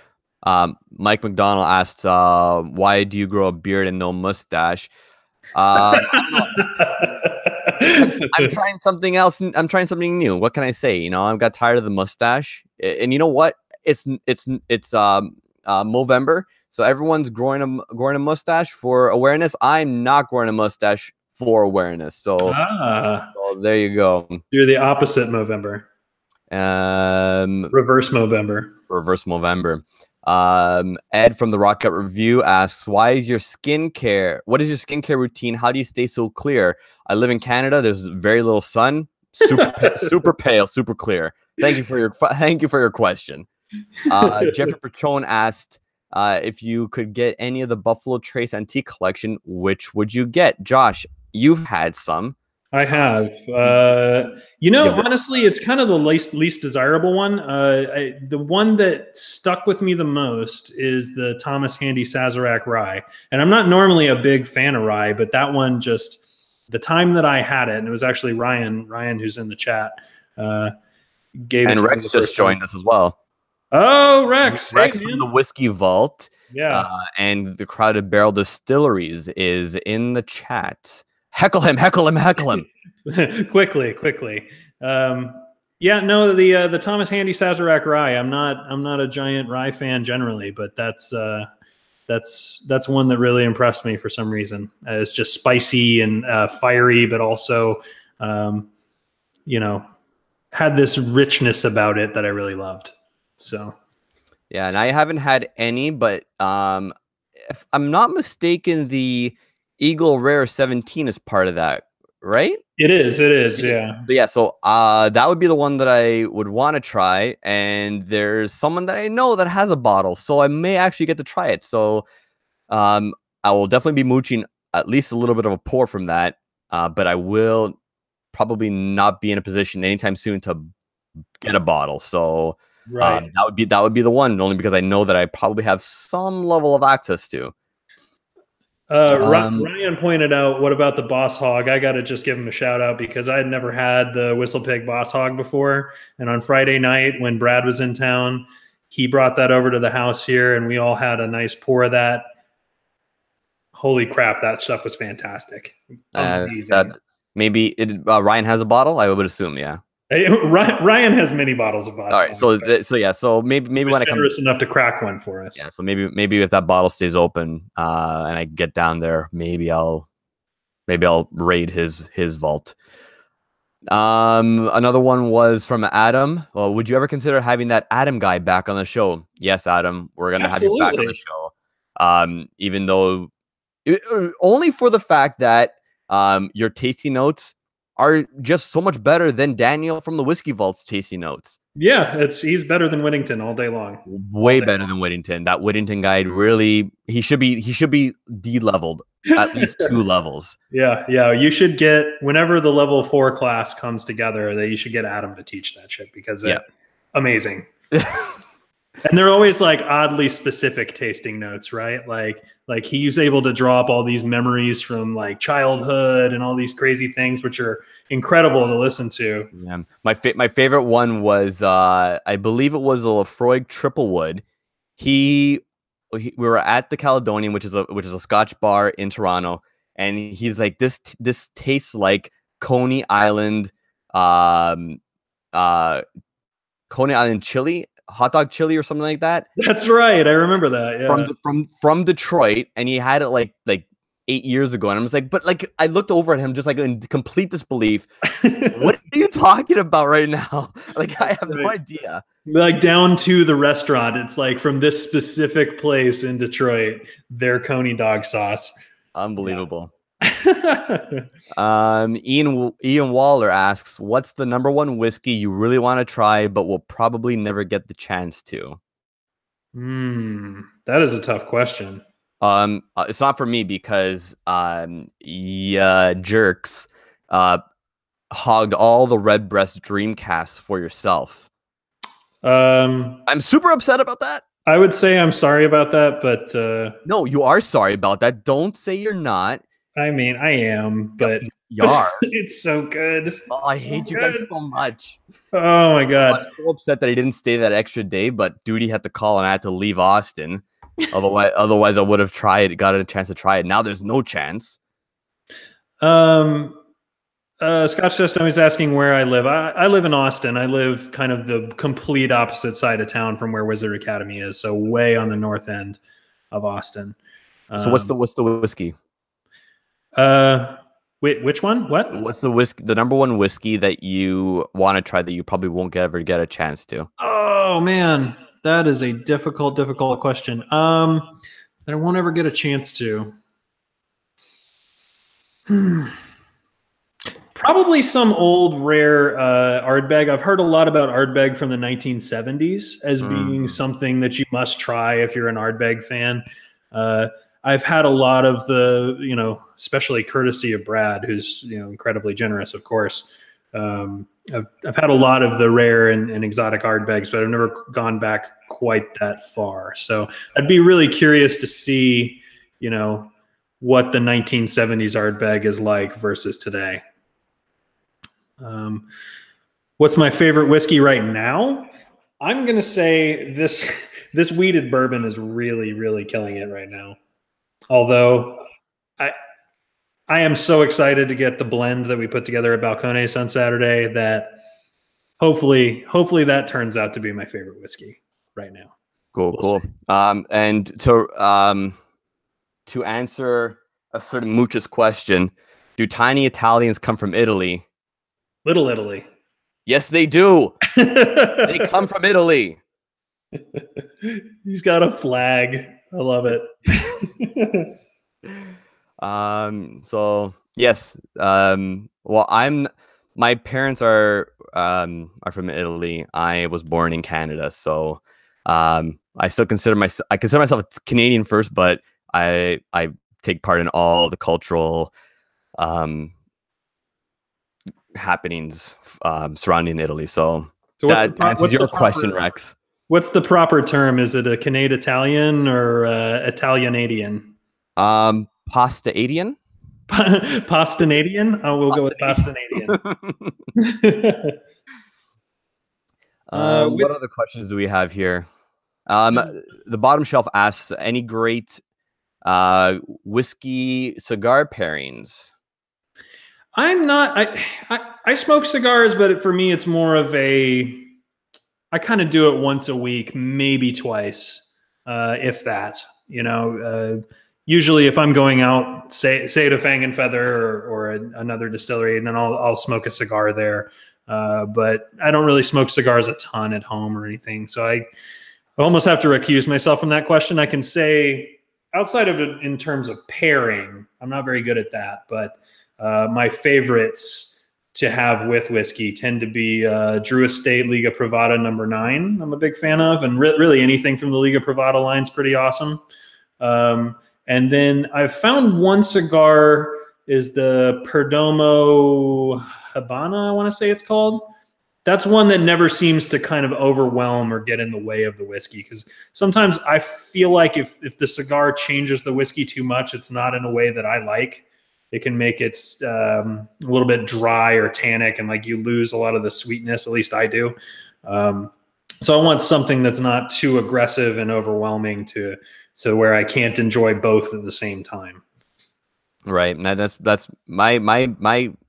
Mike McDonald asked, "Why do you grow a beard and no mustache?" I don't know. I'm trying something else. I'm trying something new. What can I say? I've got tired of the mustache, and you know what? It's Movember, so everyone's growing a mustache for awareness. I'm not growing a mustache for awareness. So, so there you go. You're the opposite Movember. Reverse Movember. Reverse Movember. Ed from the Rocket Review asks, what is your skincare routine? How do you stay so clear? I live in Canada. There's very little sun. Super pale, super clear. Thank you for your question. Jeffrey Patron asked if you could get any of the Buffalo Trace antique collection, which would you get? Josh, you've had some. I have. Honestly, it's kind of the least desirable one. The one that stuck with me the most is the Thomas Handy Sazerac rye. And I'm not normally a big fan of rye, but that one just, the time that I had it, and it was actually Ryan, who's in the chat, gave it to me. And Rex just joined us as well. Oh, Rex. Rex hey, from the Whiskey Vault. Yeah. And the Crowded Barrel Distilleries is in the chat. Heckle him, heckle him, heckle him. quickly. The Thomas Handy Sazerac rye. I'm not a giant rye fan generally, but that's one that really impressed me for some reason. It's just spicy and fiery, but also, had this richness about it that I really loved. So, yeah, and I haven't had any, but if I'm not mistaken, the Eagle Rare 17 is part of that, right? It is, yeah. Yeah, so that would be the one that I would want to try, and there's someone that I know that has a bottle, so I may actually get to try it. So I will definitely be mooching at least a little bit of a pour from that, but I will probably not be in a position anytime soon to get a bottle. So right. that would be the one, only because I know that I probably have some level of access to. Ryan pointed out, what about the Boss Hog? I got to just give him a shout out because I had never had the Whistle Pig Boss Hog before. And on Friday night when Brad was in town, he brought that over to the house here and we all had a nice pour of that. Holy crap, that stuff was fantastic. Amazing. Ryan has a bottle, I would assume, yeah. Ryan has many bottles of Boss. All right, so maybe when I come enough to crack one for us. Yeah, so maybe if that bottle stays open and I get down there, maybe I'll raid his vault. Another one was from Adam. Well, would you ever consider having that Adam guy back on the show? Yes, Adam, we're gonna have you back on the show. Even though only for the fact that your tasting notes are just so much better than Daniel from the Whiskey Vault's tasting notes. Yeah, he's better than Whittington all day long. Way better than Whittington. That Whittington guy really, he should be de-leveled at least 2 levels. Yeah. You should get, whenever the level 4 class comes together, that you should get Adam to teach that shit because amazing. And they're always like oddly specific tasting notes, right? Like he's able to draw up all these memories from like childhood and all these crazy things, which are incredible to listen to. Yeah. My favorite one was, I believe it was a Lafroig Triple Wood. We were at the Caledonian, which is a Scotch bar in Toronto, and he's like, this tastes like Coney Island, Coney Island chili. Hot dog chili or something like that. That's right. I remember that. Yeah. From Detroit, and he had it like 8 years ago, and I was like, but like I looked over at him just like in complete disbelief. What are you talking about right now? Like I have no idea. Like down to the restaurant, it's like from this specific place in Detroit, their Coney dog sauce. Unbelievable. Ian Waller asks, what's the #1 whiskey you really want to try but will probably never get the chance to? That is a tough question. It's not for me because jerks hogged all the Redbreast dream casts for yourself. I'm super upset about that. I would say I'm sorry about that, but no, you are sorry about that. Don't say you're not. I mean, I am, but you are. It's so good. Oh, I hate you guys so much. Oh my god! I'm so upset that he didn't stay that extra day, but duty had to call and I had to leave Austin. Otherwise, I would have got a chance to try it. Now there's no chance. Scott System is asking where I live. I live in Austin. I live kind of the complete opposite side of town from where Wizard Academy is, so way on the north end of Austin. So what's the whiskey? Wait, which one? What? What's the whiskey? The #1 whiskey that you want to try that you probably won't ever get a chance to? Oh man, that is a difficult question. That I won't ever get a chance to. Probably some old rare Ardbeg. I've heard a lot about Ardbeg from the 1970s as being something that you must try if you're an Ardbeg fan. I've had a lot of the, especially courtesy of Brad, who's incredibly generous, of course. I've had a lot of the rare and exotic Ardbegs, but I've never gone back quite that far. So I'd be really curious to see, what the 1970s Ardbeg is like versus today. What's my favorite whiskey right now? I'm gonna say this wheated bourbon is really, really killing it right now. Although I am so excited to get the blend that we put together at Balcones on Saturday that hopefully that turns out to be my favorite whiskey right now. Cool, cool. And to answer a certain Mooch's question, do tiny Italians come from Italy? Little Italy. Yes, they do. They come from Italy. He's got a flag. I love it. So yes. Well, my parents are from Italy. I was born in Canada, so I consider myself Canadian first, but I take part in all the cultural happenings surrounding Italy. So that answers your question, Rex. What's the proper term? Is it a Canadian or Italianadian? Pastadian? Pastanadian? Oh, we'll go with Pastanadian. What other questions do we have here? The bottom shelf asks, any great whiskey cigar pairings? I'm not. I smoke cigars, but for me, it's more of I kind of do it once a week, maybe twice, if that. Usually, if I'm going out, say to Fang and Feather or another distillery, and then I'll smoke a cigar there. But I don't really smoke cigars a ton at home or anything, so I almost have to recuse myself from that question. I can say outside of it in terms of pairing, I'm not very good at that, but my favorites to have with whiskey tend to be Drew Estate Liga Privada No. 9. I'm a big fan of, and really anything from the Liga Privada line is pretty awesome. And then I've found one cigar is the Perdomo Habana, I want to say it's called. That's one that never seems to kind of overwhelm or get in the way of the whiskey, because sometimes I feel like if the cigar changes the whiskey too much, it's not in a way that I like. It can make it a little bit dry or tannic, and like you lose a lot of the sweetness. At least I do. So I want something that's not too aggressive and overwhelming to where I can't enjoy both at the same time. Right. Now that's my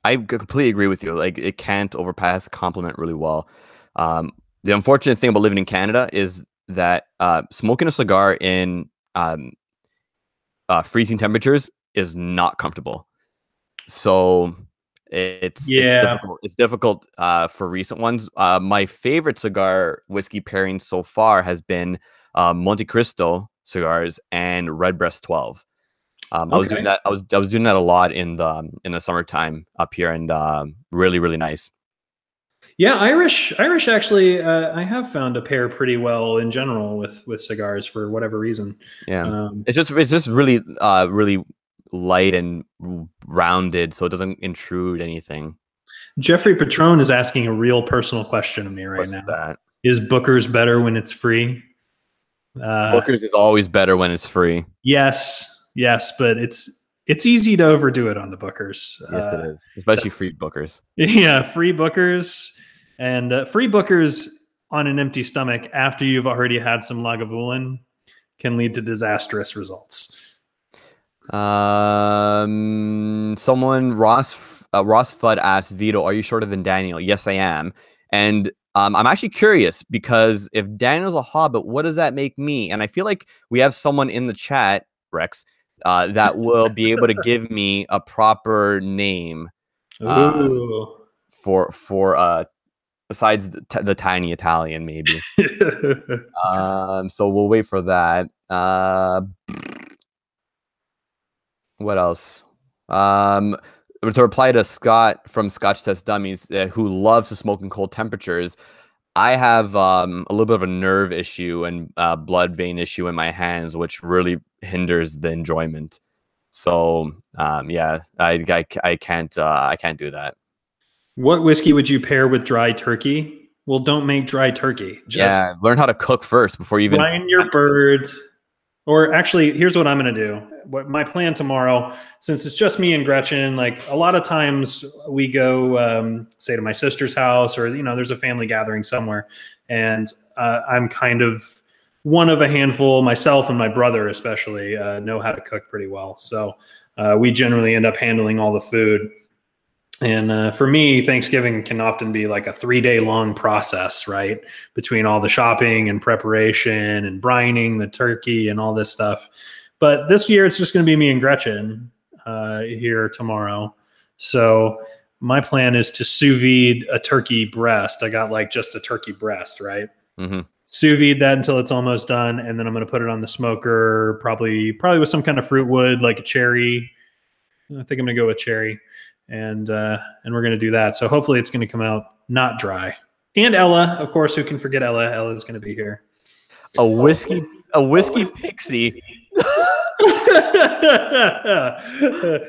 I completely agree with you. Like, it can't overpass compliment really well. The unfortunate thing about living in Canada is that smoking a cigar in freezing temperatures is not comfortable. So it's difficult. It's difficult for recent ones. My favorite cigar whiskey pairing so far has been Monte Cristo cigars and Redbreast 12. I was doing that. I was doing that a lot in the summertime up here, and really, really nice. Yeah, Irish actually, I have found to pair pretty well in general with cigars for whatever reason. Yeah, it's just really really light and rounded, so it doesn't intrude anything. Jeffrey Patron is asking a real personal question of me right now. That? Is Booker's better when it's free? Booker's is always better when it's free. Yes, but it's easy to overdo it on the Bookers. Yes, it is, especially free Bookers. Yeah, free Bookers, and free Bookers on an empty stomach after you've already had some Lagavulin can lead to disastrous results. Someone Ross Fudd asked, Vito, are you shorter than Daniel? Yes, I am. And I'm actually curious, because if Daniel's a hobbit, what does that make me? And I feel like we have someone in the chat, Rex, that will be able to give me a proper name for besides the tiny Italian, maybe. So we'll wait for that. What else? to reply to Scott from Scotch Test Dummies, who loves to smoke in cold temperatures, I have a little bit of a nerve issue and blood vein issue in my hands, which really hinders the enjoyment. So yeah, I can't do that. What whiskey would you pair with dry turkey? Well, don't make dry turkey. Just learn how to cook first before you even brine your bird. Or actually, here's what I'm going to do. What my plan tomorrow, since it's just me and Gretchen, like a lot of times we go, say to my sister's house, or there's a family gathering somewhere, and I'm kind of one of a handful. Myself and my brother, especially, know how to cook pretty well. So we generally end up handling all the food. And for me, Thanksgiving can often be like a 3-day long process, right? Between all the shopping and preparation and brining the turkey and all this stuff. But this year, it's just going to be me and Gretchen here tomorrow. So my plan is to sous vide a turkey breast. I got like just a turkey breast, right? Mm-hmm. Sous vide that until it's almost done. And then I'm going to put it on the smoker, probably with some kind of fruit wood, like a cherry. I think I'm going to go with cherry. And we're going to do that. So hopefully it's going to come out not dry. And Ella, of course, who can forget Ella? Ella's going to be here. A whiskey pixie. A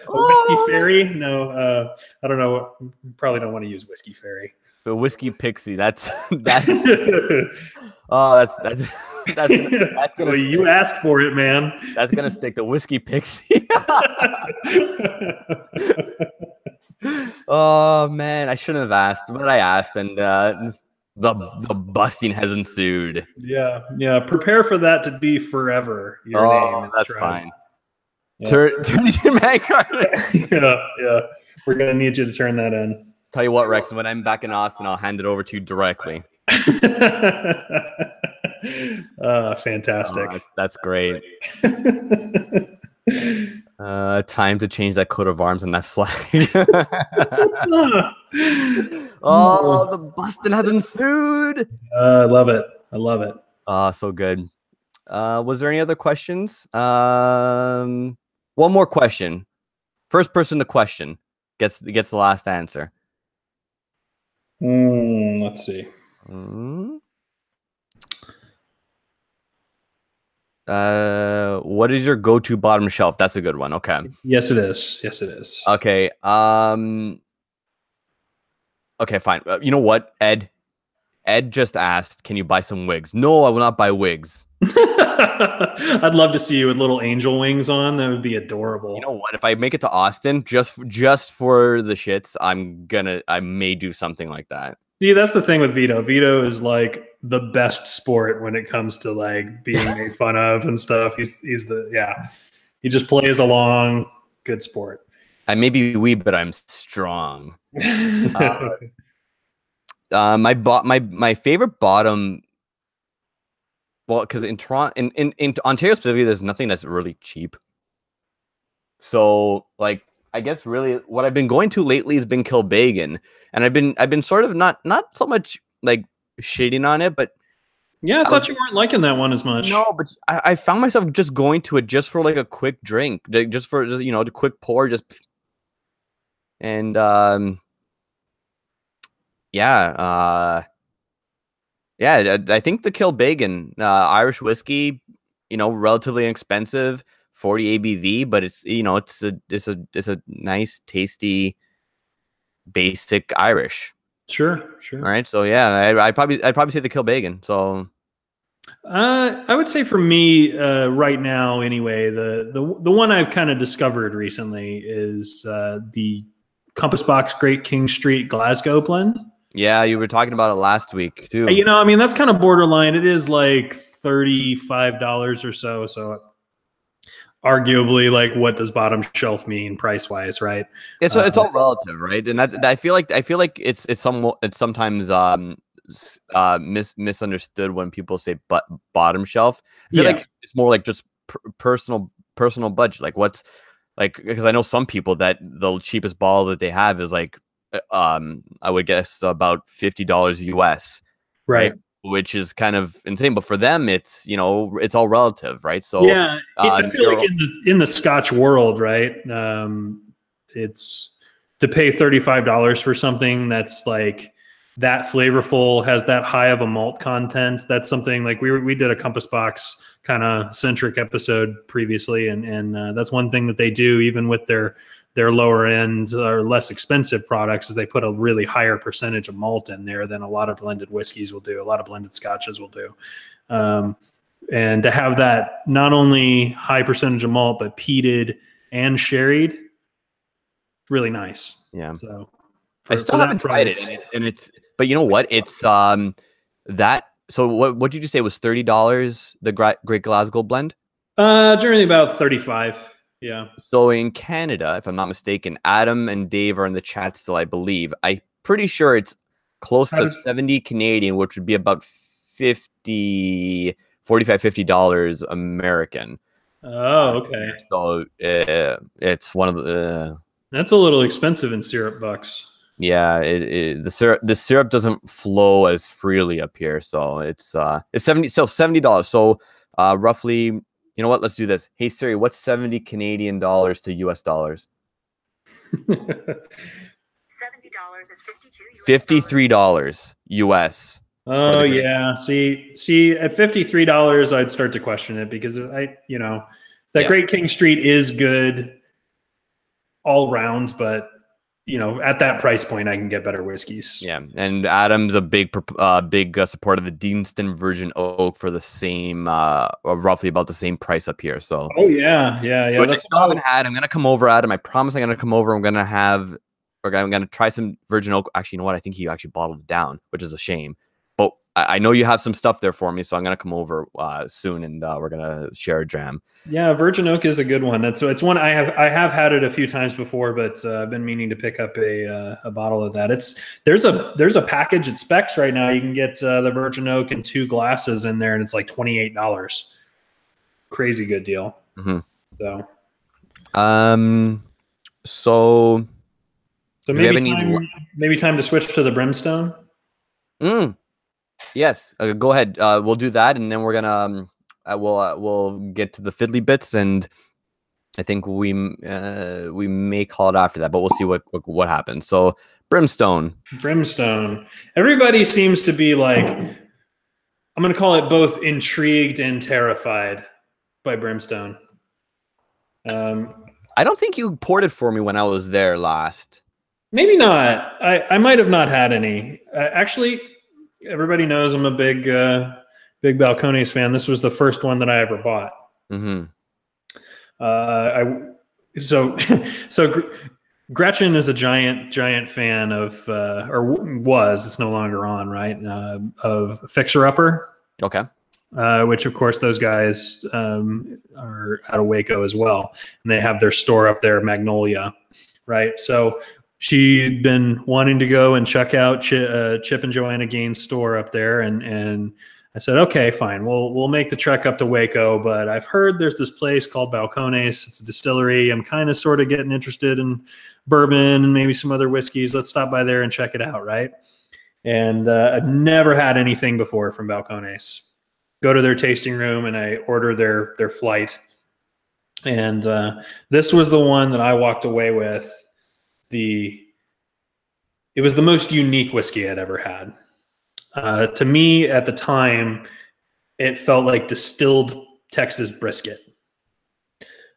whiskey fairy? No, I don't know. Probably don't want to use whiskey fairy. The whiskey pixie. That's that. Oh, that's gonna. Well, you asked for it, man. That's gonna stick. The whiskey pixie. Oh man, I shouldn't have asked, but I asked, and the busting has ensued. Yeah. Prepare for that to be forever. Your name. That's fine. Yeah. Turn your man card. Yeah. We're gonna need you to turn that in. Tell you what, Rex, when I'm back in Austin, I'll hand it over to you directly. Fantastic. That's great. Time to change that coat of arms and that flag. Oh, the busting has ensued. I love it. So good. Was there any other questions? One more question. First person to question gets the last answer. Let's see. What is your go-to bottom shelf? That's a good one. Okay. Yes, it is. Okay. Okay, fine. You know what, Ed just asked, can you buy some wigs? No, I will not buy wigs. I'd love to see you with little angel wings on. That would be adorable. You know what? If I make it to Austin, just for the shits, I may do something like that. See, that's the thing with Vito. Vito is like the best sport when it comes to like being made fun of and stuff. He just plays along. Good sport. I may be weak, but I'm strong. My favorite bottom. Well, because in Toronto, in Ontario specifically, there's nothing that's really cheap. So, like, I guess really what I've been going to lately has been Kilbeggan, and I've been sort of not so much like shitting on it, but yeah, I thought you weren't liking that one as much. No, but I found myself just going to it just for like a quick drink, just for the quick pour, and I think the Kilbeggan Irish whiskey, relatively inexpensive, 40 ABV, but it's it's a nice, tasty, basic Irish. Sure. All right, so yeah, I'd probably say the Kilbeggan. So I would say for me right now, anyway, the one I've kind of discovered recently is the Compass Box Great King Street Glasgow blend. Yeah, you were talking about it last week too. That's kind of borderline. It is like $35 or so. So arguably, like, what does bottom shelf mean price wise, right? It's all relative, right? And I feel like it's sometimes misunderstood when people say bottom shelf. I feel like it's more like just personal budget. Like what's like, because I know some people that the cheapest bottle that they have is like I would guess about $50 US, right? Which is kind of insane, but for them it's it's all relative, right? So I feel like in the Scotch world, right, it's to pay $35 for something that's like that flavorful, has that high of a malt content. That's something like we did a Compass Box kind of centric episode previously, and that's one thing that they do even with their lower end or less expensive products is they put a really higher percentage of malt in there than a lot of blended whiskeys will do, a lot of blended scotches will do. And to have that not only high percentage of malt but peated and sherried, really nice. Yeah. So I still haven't tried it, and it's but you know what? It's that. So what did you say was $30? The Great Glasgow blend? Generally about 35. Yeah. So in Canada, if I'm not mistaken, Adam and Dave are in the chat still, I believe. I'm pretty sure it's close to 70 Canadian, which would be about $45, $50 American. Oh, okay. So it's one of the. That's a little expensive in syrup bucks. Yeah, the syrup doesn't flow as freely up here, so it's $70. So roughly, you know what? Let's do this. Hey Siri, what's 70 Canadian dollars to US dollars? $70 is $53 US. Oh yeah. See, at $53, I'd start to question it because Great King Street is good all round, but at that price point, I can get better whiskeys. Yeah, and Adam's a big supporter of the Deanston Virgin Oak for the same, roughly about the same price up here. So. Oh yeah. Which I still haven't had. I'm gonna come over, Adam. I promise I'm gonna come over. I'm gonna try some Virgin Oak. Actually, you know what? I think he actually bottled it down, which is a shame. But I know you have some stuff there for me, so I'm gonna come over soon, and we're gonna share a dram. Yeah, Virgin Oak is a good one. It's one I have had it a few times before, but I've been meaning to pick up a bottle of that. There's a package at Specs right now. You can get the Virgin Oak and 2 glasses in there, and it's like $28. Crazy good deal. Mm-hmm. So maybe time to switch to the Brimstone. Yes, go ahead. We'll do that, and then we're gonna we'll get to the fiddly bits, and I think we may call it after that, but we'll see what happens. So Brimstone. Everybody seems to be like, I'm gonna call it both intrigued and terrified by Brimstone. I don't think you poured it for me when I was there last. Maybe not. I might have not had any. Actually, everybody knows I'm a big Balcones fan. This was the first one that I ever bought. Mm-hmm. So Gretchen is a giant fan of, or was, it's no longer on, right? Of Fixer Upper. Okay. Which of course those guys are out of Waco as well, and they have their store up there, Magnolia, right? So she'd been wanting to go and check out Chip and Joanna Gaines' store up there, and I said, okay, fine, we'll make the trek up to Waco, but I've heard there's this place called Balcones. It's a distillery. I'm kind of sort of getting interested in bourbon and maybe some other whiskeys. Let's stop by there and check it out, right? And I've never had anything before from Balcones. Go to their tasting room and I order their flight. And this was the one that I walked away with. It was the most unique whiskey I'd ever had. To me, at the time, it felt like distilled Texas brisket.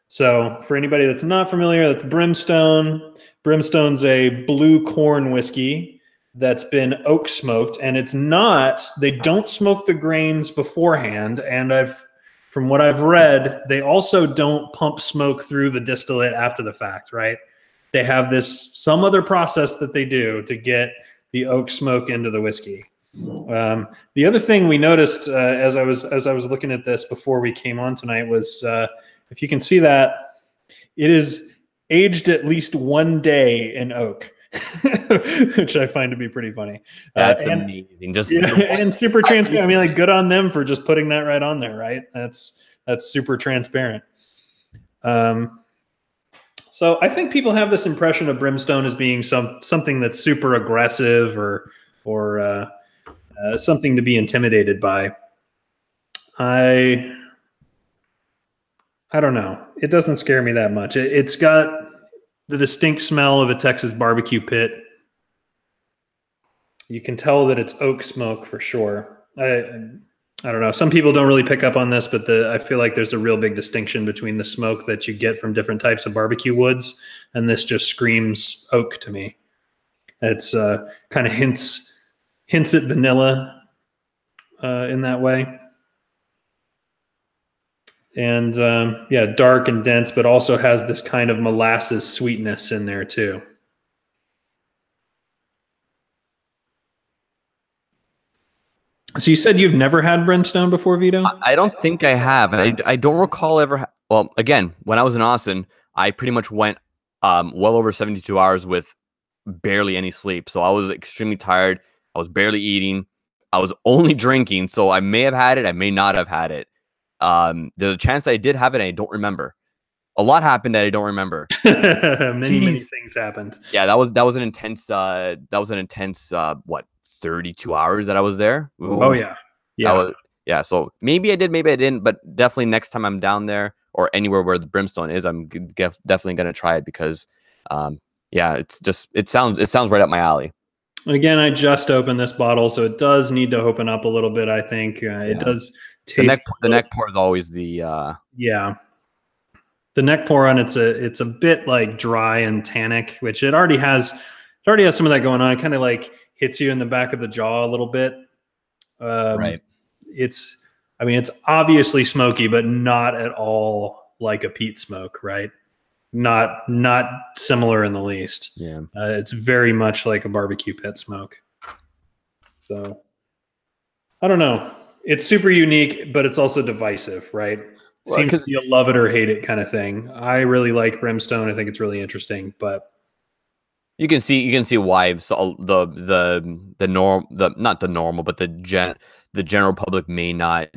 So for anybody that's not familiar, that's Brimstone. Brimstone's a blue corn whiskey that's been oak smoked, and it's not, they don't smoke the grains beforehand. And from what I've read, they also don't pump smoke through the distillate after the fact, right? They have some other process that they do to get the oak smoke into the whiskey. The other thing we noticed as I was looking at this before we came on tonight was, if you can see that, it is aged at least 1 day in oak, which I find to be pretty funny. That's amazing. Just and super transparent. I mean, like, good on them for just putting that right on there, right? That's super transparent. So I think people have this impression of Brimstone as being something that's super aggressive or something to be intimidated by. I don't know. It doesn't scare me that much. It's got the distinct smell of a Texas barbecue pit. You can tell that it's oak smoke for sure. I don't know. Some people don't really pick up on this, but I feel like there's a real big distinction between the smoke that you get from different types of barbecue woods, and this just screams oak to me. It's kind of hints at vanilla in that way. And yeah, dark and dense, but also has this kind of molasses sweetness in there too. So you said you've never had brimstone before, Vito? I don't think I have, and I don't recall ever. Well, again, when I was in Austin, I pretty much went well over 72 hours with barely any sleep. So I was extremely tired. I was barely eating. I was only drinking. So I may have had it. I may not have had it. There's a chance that I did have it, and I don't remember. A lot happened that I don't remember. many things happened. Yeah, that was an intense. What? 32 hours that I was there. Ooh. Oh yeah. Yeah. So maybe I did, maybe I didn't, but definitely next time I'm down there or anywhere where the brimstone is, I'm definitely going to try it because, yeah, it sounds right up my alley. Again, I just opened this bottle, so it does need to open up a little bit. I think it does taste. The neck pour is always the yeah. The neck pour on it's a bit like dry and tannic, which it already has. It already has some of that going on. It kind of like hits you in the back of the jaw a little bit. Right. It's obviously smoky, but not at all like a peat smoke, right? Not similar in the least. Yeah. It's very much like a barbecue pit smoke. So I don't know. It's super unique, but it's also divisive, right? Well, Seems you love it or hate it kind of thing. I really like brimstone. I think it's really interesting, but you can see why the general public may not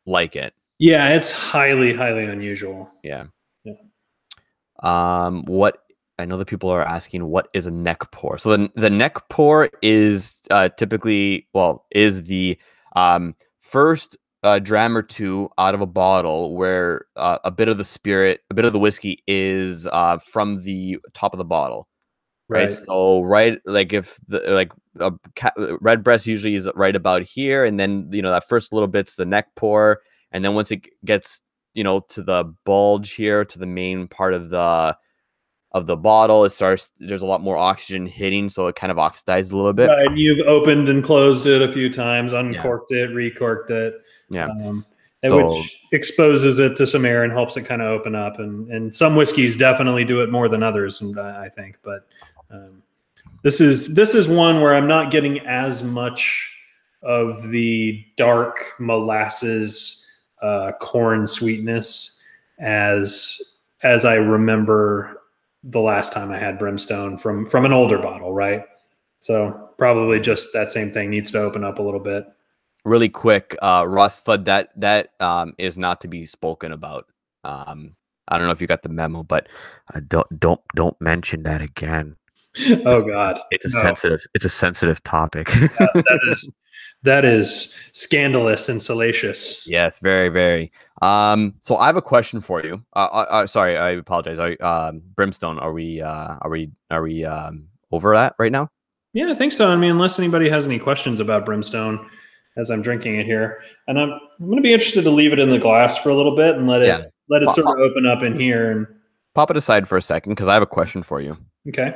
like it. Yeah, it's highly unusual. Yeah. What I know that people are asking, what is a neck pour? So the neck pour is typically the first dram or two out of a bottle where a bit of the whiskey is from the top of the bottle. Right. So like if red breast usually is right about here, and then that first little bit's the neck pour, and then once it gets to the bulge here, to the main part of the bottle, there's a lot more oxygen hitting, so it kind of oxidizes a little bit. Right, you've opened and closed it a few times, uncorked it, recorked it. Yeah. Which exposes it to some air and helps it kind of open up. And some whiskeys definitely do it more than others, and I think. But this is one where I'm not getting as much of the dark molasses corn sweetness as I remember the last time I had brimstone from an older bottle, right? So probably just that same thing needs to open up a little bit. Really quick, Ross Fudd, that is not to be spoken about. I don't know if you got the memo, but don't mention that again. Oh God, it's a sensitive topic. Yeah, that is scandalous and salacious. Yes, very, very. So I have a question for you. Sorry, I apologize. Brimstone, are we over that right now? Yeah, I think so. I mean, unless anybody has any questions about brimstone as I'm drinking it here, and I'm going to be interested to leave it in the glass for a little bit and let it sort of open up in here and pop it aside for a second because I have a question for you. Okay.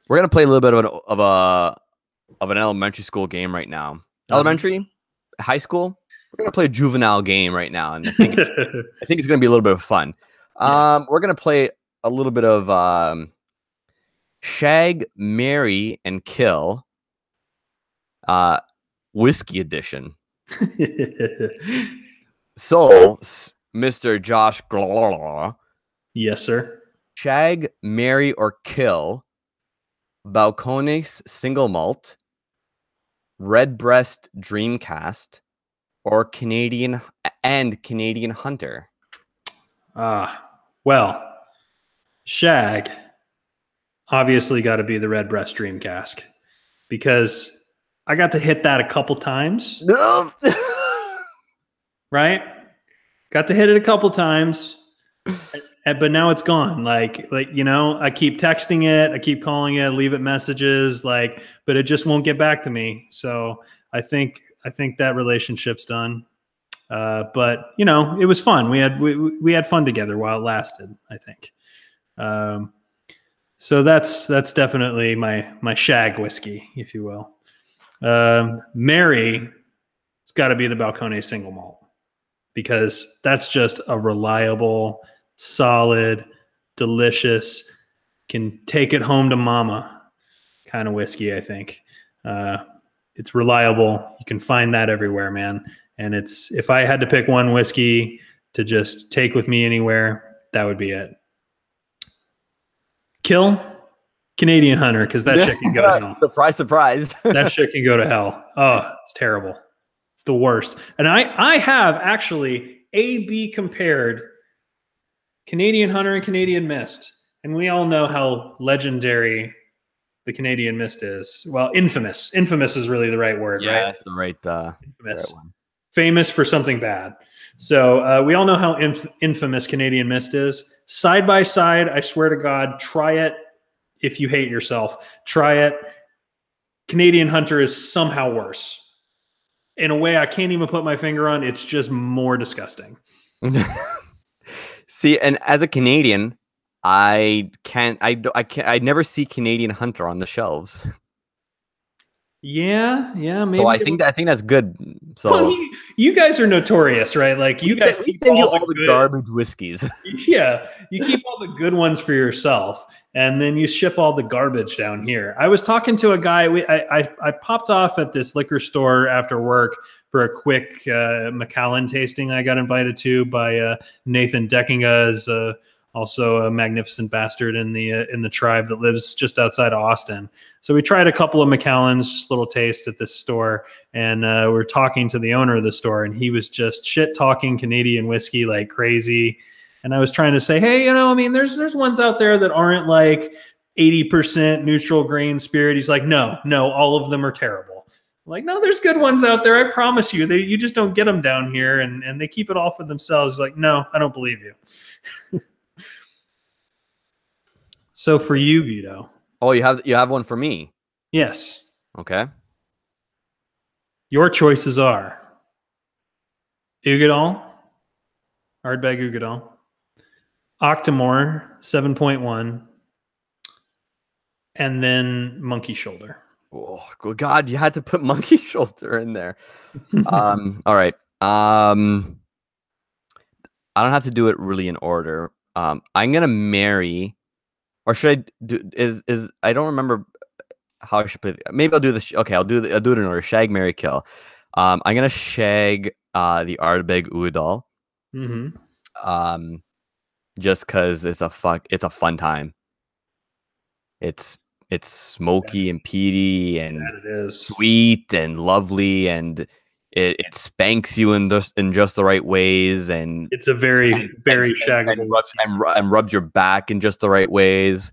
We're gonna play a little bit of an elementary school game right now. Elementary, high school. We're gonna play a juvenile game right now, and I think it's gonna be a little bit of fun. We're gonna play a little bit of Shag, Marry, and Kill, whiskey edition. So, Mr. Josh, yes, sir. Shag, Marry, or Kill Balcones Single Malt, Redbreast Dreamcast, or Canadian Hunter? Well, Shag obviously got to be the Redbreast Dreamcast because I got to hit that a couple times. Right? Got to hit it a couple times. but now it's gone. Like I keep texting it, I keep calling it, leave it messages, but it just won't get back to me. So I think that relationship's done. But it was fun. We had fun together while it lasted, I think. So that's definitely my shag whiskey, if you will. Mary, it's got to be the Balcone single malt, because that's just a reliable, solid, delicious, can take it home to mama kind of whiskey, I think. It's reliable. You can find that everywhere, man. And if I had to pick one whiskey to just take with me anywhere, that would be it. Kill Canadian Hunter, because that shit can go to hell. Surprise, surprise. That shit can go to hell. Oh, it's terrible. It's the worst. And I have actually A/B compared Canadian Hunter and Canadian Mist. And we all know how legendary the Canadian Mist is. Well, infamous. Infamous is really the right word, right? Yeah, that's the right, infamous. Right one. Famous for something bad. So we all know how infamous Canadian Mist is. Side by side, I swear to God, try it if you hate yourself. Try it. Canadian Hunter is somehow worse. In a way I can't even put my finger on. It's just more disgusting. See, and as a Canadian, I never see Canadian Hunter on the shelves. Yeah, maybe. So I think that's good. So well, you guys are notorious, right? Like you guys keep all the garbage whiskeys. Yeah, you keep all the good ones for yourself, and then you ship all the garbage down here. I was talking to a guy. I popped off at this liquor store after work for a quick Macallan tasting. I got invited to by Nathan Deckinga, is also a magnificent bastard in the tribe that lives just outside of Austin. So we tried a couple of Macallans, just a little taste at this store, and we're talking to the owner of the store, and he was just shit talking Canadian whiskey like crazy. And I was trying to say, hey, there's ones out there that aren't like 80% neutral grain spirit. He's like, no, all of them are terrible. I'm like, no, there's good ones out there. I promise you. You just don't get them down here, and they keep it all for themselves. He's like, no, I don't believe you. So for you, Vito. Oh, you have one for me? Yes. Okay. Your choices are Ugadal, Ardbeg Ugadal, Octomore 7.1, and then Monkey Shoulder. Oh, good God, you had to put Monkey Shoulder in there. All right. I don't have to do it really in order. I'm gonna marry. Or should I do? I don't remember how I should put it. Maybe I'll do this. Okay, I'll do it in order. Shag, marry, kill. I'm gonna shag the Ardbeg Ugadal. Just because it's a fun time. It's smoky and peaty and it is sweet and lovely, and it spanks you in just the right ways, and it's a very shaggable and rubs your back in just the right ways.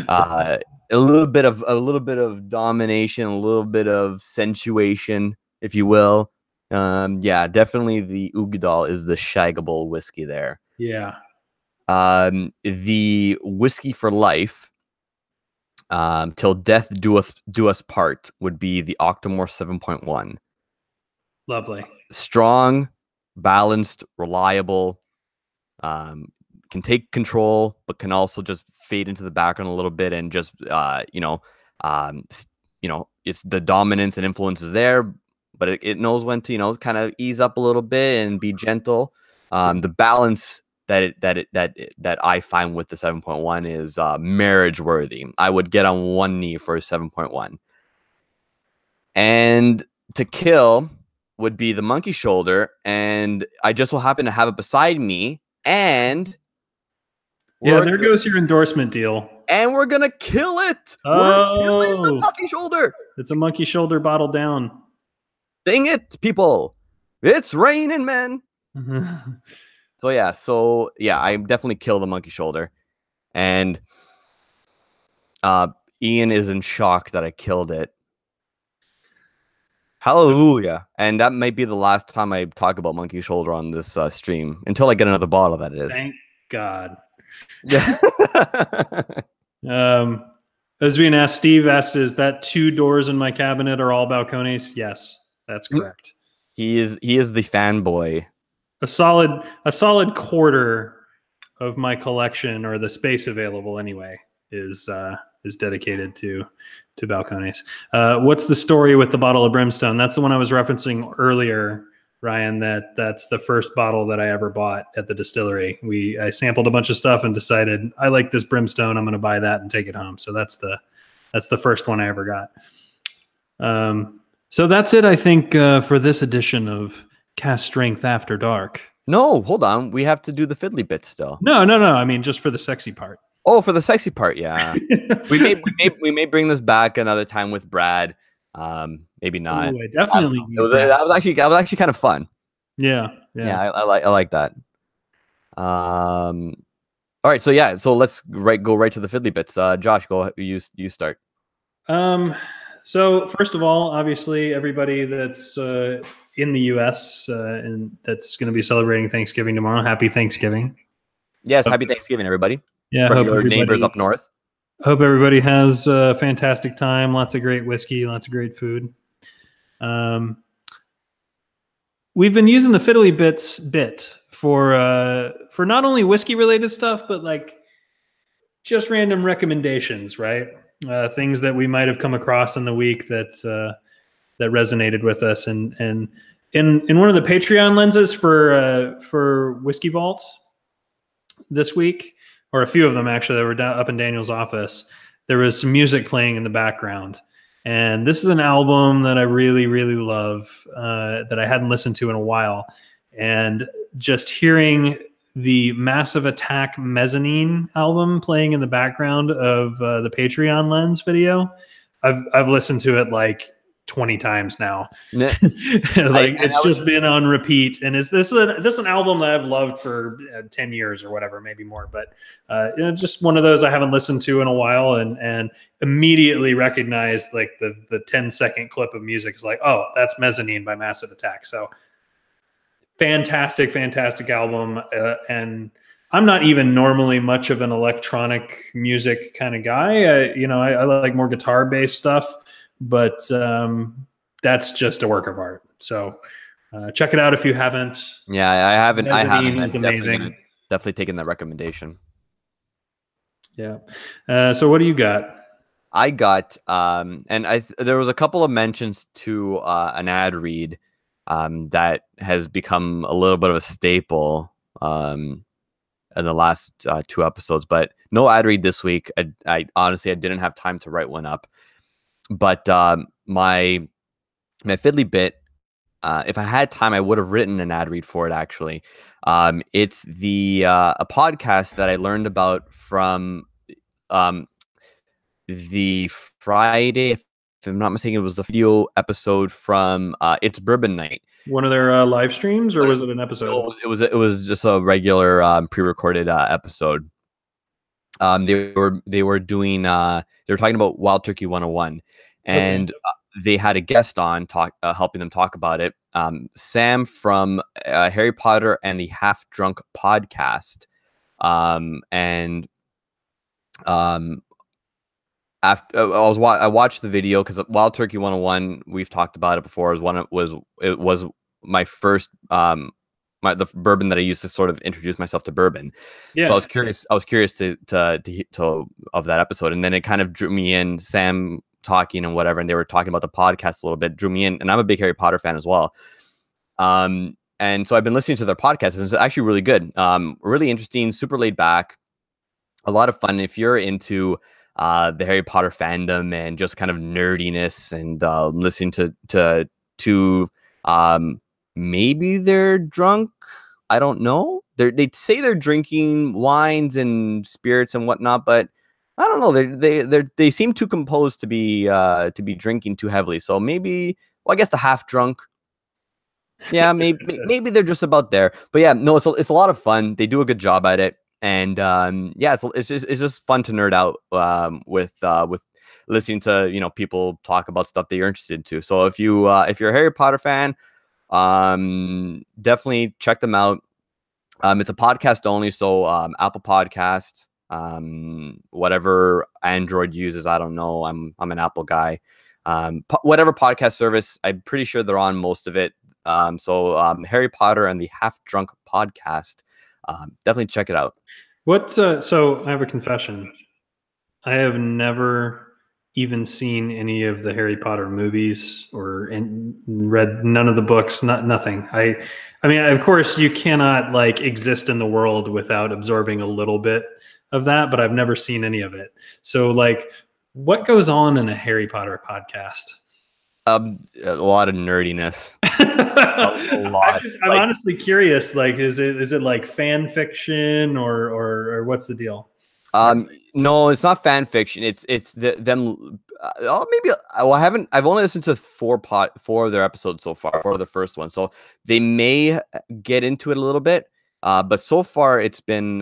A little bit of domination, a little bit of sensuation, if you will. Yeah, definitely the Ugadal is the shaggable whiskey there. Yeah. The whiskey for life, till death do us part, would be the Octomore 7.1. Lovely. Strong, balanced, reliable, can take control, but can also just fade into the background a little bit, and just it's the dominance and influence is there, but it knows when to kind of ease up a little bit and be gentle. The balance that I find with the 7.1 is marriage worthy. I would get on one knee for a 7.1. And to kill would be the Monkey Shoulder, and I just so happen to have it beside me, and yeah, there goes your endorsement deal. And we're gonna kill it. Oh, we're killing the Monkey Shoulder. It's a Monkey Shoulder bottle down. Dang it, people! It's raining, man. So yeah, I definitely kill the Monkey Shoulder, and Ian is in shock that I killed it. Hallelujah. And that might be the last time I talk about Monkey Shoulder on this stream, until I get another bottle, that is. Thank God. Yeah. As being asked, Steve asked, "Is that 2 doors in my cabinet are all balconies?" Yes, that's correct. He is the fanboy. A solid quarter of my collection, or the space available anyway, is dedicated to balconies. What's the story with the bottle of brimstone? That's the one I was referencing earlier, Ryan. That's the first bottle that I ever bought at the distillery. I sampled a bunch of stuff and decided I like this brimstone. I'm going to buy that and take it home. So that's the first one I ever got. So that's it, I think, for this edition of Cast Strength After Dark. No, hold on. We have to do the fiddly bit still. No. I mean, just for the sexy part. Oh, for the sexy part, yeah. we may bring this back another time with Brad. Maybe not. Ooh, I definitely. That was actually kind of fun. Yeah. I like that. All right, so let's go right to the fiddly bits. Josh, go. You start. So first of all, obviously, everybody that's in the U.S. And that's going to be celebrating Thanksgiving tomorrow. Happy Thanksgiving! Yes, happy Thanksgiving, everybody. Yeah, from your neighbors up north. Hope everybody has a fantastic time. Lots of great whiskey, lots of great food. We've been using the Fiddly Bits bit for not only whiskey related stuff, but like just random recommendations, right? Things that we might have come across in the week that resonated with us. And in one of the Patreon lenses for Whiskey Vault this week, or a few of them actually that were up in Daniel's office, there was some music playing in the background. And this is an album that I really, really love, that I hadn't listened to in a while. And just hearing the Massive Attack Mezzanine album playing in the background of the Patreon lens video, I've listened to it like 20 times now. It's just been on repeat. And this is an album that I've loved for 10 years or whatever, maybe more, but just one of those I haven't listened to in a while, and immediately recognized like the 10-second clip of music is like, oh, that's Mezzanine by Massive Attack. So fantastic album. And I'm not even normally much of an electronic music kind of guy. I like more guitar based stuff, but that's just a work of art. So check it out if you haven't. Yeah, I haven't. It's amazing. Definitely taken that recommendation. Yeah. So what do you got? I got, there was a couple of mentions to an ad read that has become a little bit of a staple in the last 2 episodes, but no ad read this week. I honestly didn't have time to write one up. But my fiddly bit, if I had time, I would have written an ad read for it. Actually, it's a podcast that I learned about from the Friday, if I'm not mistaken, it was the video episode from It's Bourbon Night. One of their live streams, or was it an episode? It was just a regular pre-recorded episode. They were doing they were talking about Wild Turkey 101, and they had a guest on helping them talk about it. Sam from Harry Potter and the Half Drunk podcast, after I watched the video because Wild Turkey 101, we've talked about it before, it was my first the bourbon that I used to sort of introduce myself to bourbon. Yeah. So I was curious to of that episode, and then it kind of drew me in. Sam talking and whatever, and they were talking about the podcast a little bit, drew me in, and I'm a big Harry Potter fan as well. And so I've been listening to their podcast, and it's actually really good. Really interesting, super laid back, a lot of fun. If you're into the Harry Potter fandom and just kind of nerdiness and listening to maybe they're drunk, I don't know. They say they're drinking wines and spirits and whatnot, but I don't know. They seem too composed to be drinking too heavily. So maybe, well, I guess the half drunk. Yeah, maybe they're just about there. But yeah, no, it's a lot of fun. They do a good job at it, and yeah, it's just fun to nerd out with listening to people talk about stuff that you're interested in too. So if you're a Harry Potter fan, definitely check them out. It's a podcast only, so Apple Podcasts, whatever Android uses, I don't know. I'm an Apple guy. Whatever podcast service, I'm pretty sure they're on most of it. Harry Potter and the Half Drunk podcast. Definitely check it out. So I have a confession. I have never even seen any of the Harry Potter movies and read none of the books, nothing. I mean, of course you cannot like exist in the world without absorbing a little bit of that, but I've never seen any of it. So like, what goes on in a Harry Potter podcast? A lot of nerdiness. a lot. I'm honestly curious. Like, is it like fan fiction or what's the deal? No, it's not fan fiction. It's them. I've only listened to four of their episodes so far, 4 of the first one. So they may get into it a little bit. But so far it's been,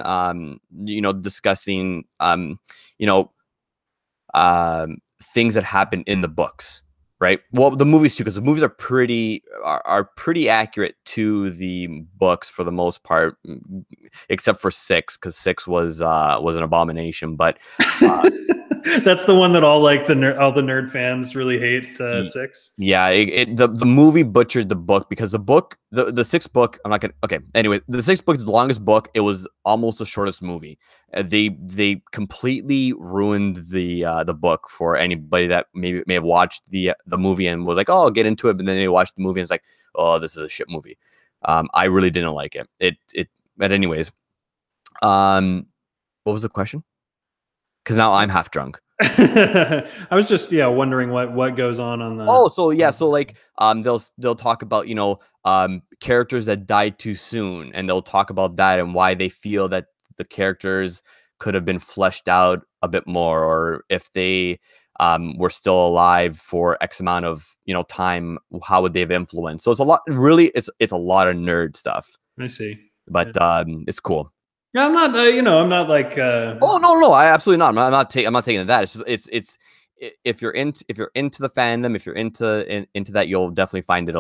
discussing, things that happen in the books. Right. Well, the movies too, because the movies are pretty accurate to the books for the most part, except for 6, because 6 was an abomination. But that's the one that all the nerd fans really hate. 6. Yeah, the movie butchered the book, because the 6th book. I'm not gonna. Okay. Anyway, the 6th book is the longest book. It was almost the shortest movie. They completely ruined the book for anybody that may have watched the movie and was like, oh, I'll get into it, but then they watched the movie and it's like, oh, this is a shit movie. I really didn't like it. But anyways, what was the question? Because now I'm half drunk. I was just wondering what goes on the. Oh, so yeah, so like they'll talk about characters that died too soon, and they'll talk about that and why they feel that the characters could have been fleshed out a bit more, or if they were still alive for X amount of time, how would they have influenced? So it's a lot. Really, it's a lot of nerd stuff. I see, but it's cool. Yeah, I'm not. I'm not like. Oh no! I absolutely not. I'm not taking that. It's just if you're into the fandom, if you're into that, you'll definitely find it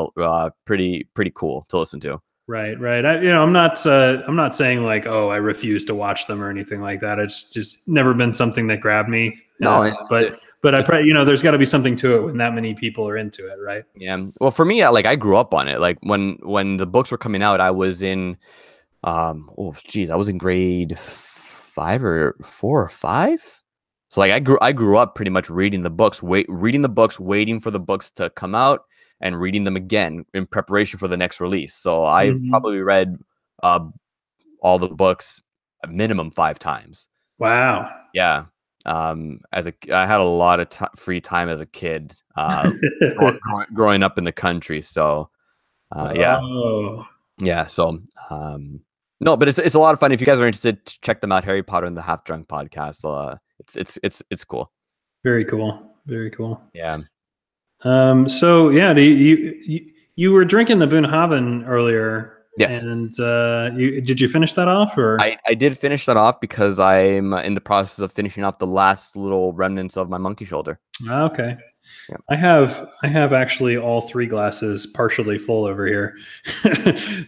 pretty cool to listen to. Right. I'm not saying like, oh, I refuse to watch them or anything like that. It's just never been something that grabbed me. No, but I probably there's got to be something to it when that many people are into it, right? Yeah. Well, for me, I grew up on it. Like when the books were coming out, I was in. I was in grade 5 or 4 or 5. So like I grew up pretty much reading the books, waiting for the books to come out and reading them again in preparation for the next release. So I've probably read all the books a minimum 5 times. Wow. Yeah. I had a lot of free time as a kid, growing up in the country. So yeah. Yeah. So no, but it's a lot of fun. If you guys are interested, check them out. Harry Potter and the Half Drunk podcast. It's cool. Very cool. Very cool. Yeah. So yeah, you were drinking the Boonhaven earlier. Yes. And did you finish that off, or? I did finish that off because I'm in the process of finishing off the last little remnants of my monkey shoulder. Okay. Yeah. I have actually all 3 glasses partially full over here.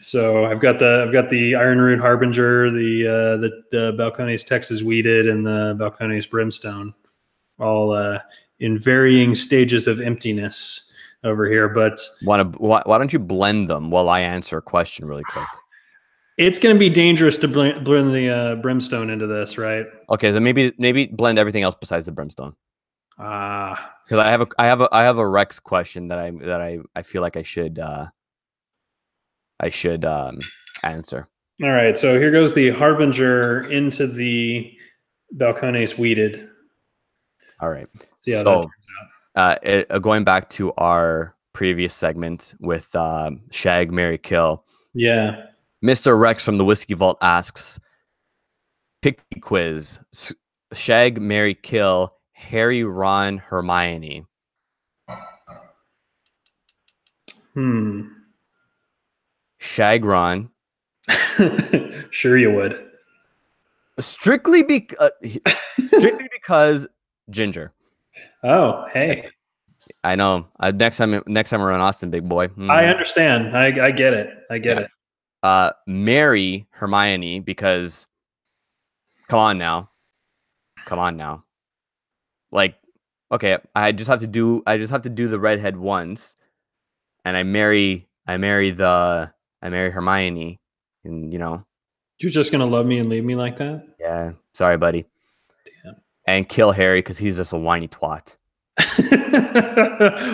So I've got the Iron Root Harbinger, the Balcones Texas Weeded, and the Balcones Brimstone, all in varying stages of emptiness over here. But why don't you blend them while I answer a question really quick? It's going to be dangerous to blend the Brimstone into this, right? Okay, so maybe blend everything else besides the Brimstone. Because I have a Rex question that I feel like I should answer. All right, so here goes the Harbinger into the Balcones Weeded. All right. So going back to our previous segment with Shag, Marry, Kill. Yeah. Mr. Rex from the Whiskey Vault asks, pick quiz: Shag, Marry, Kill, Harry, Ron, Hermione. Shag, Ron. Sure you would. Strictly because Ginger. Oh, hey. I know. Next time we're in Austin, big boy. I understand. I get it. I get it. marry Hermione because come on now. Like, okay, I just have to do the redhead once, and I marry Hermione, and You're just gonna love me and leave me like that? yeah, sorry, buddy. Damn. And kill Harry because he's just a whiny twat.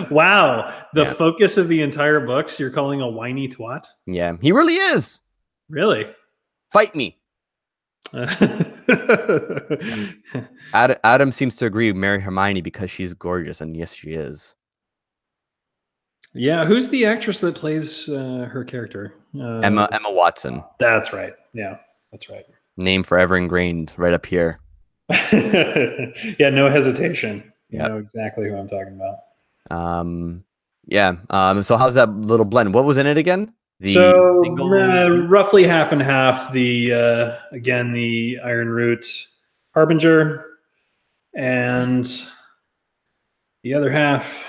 Wow. The Yeah. focus of the entire books you're calling a whiny twat? Yeah, he really is. Really? Fight me. Adam seems to agree. Marry Hermione because she's gorgeous, and yes, she is. Yeah, who's the actress that plays her character? Emma Watson. That's right. Yeah, that's right. Name forever ingrained right up here. Yeah, no hesitation. You Yep. know exactly who I'm talking about. Yeah. So how's that little blend? What was in it again? Roughly half and half. Again, the Iron Root Harbinger, and the other half,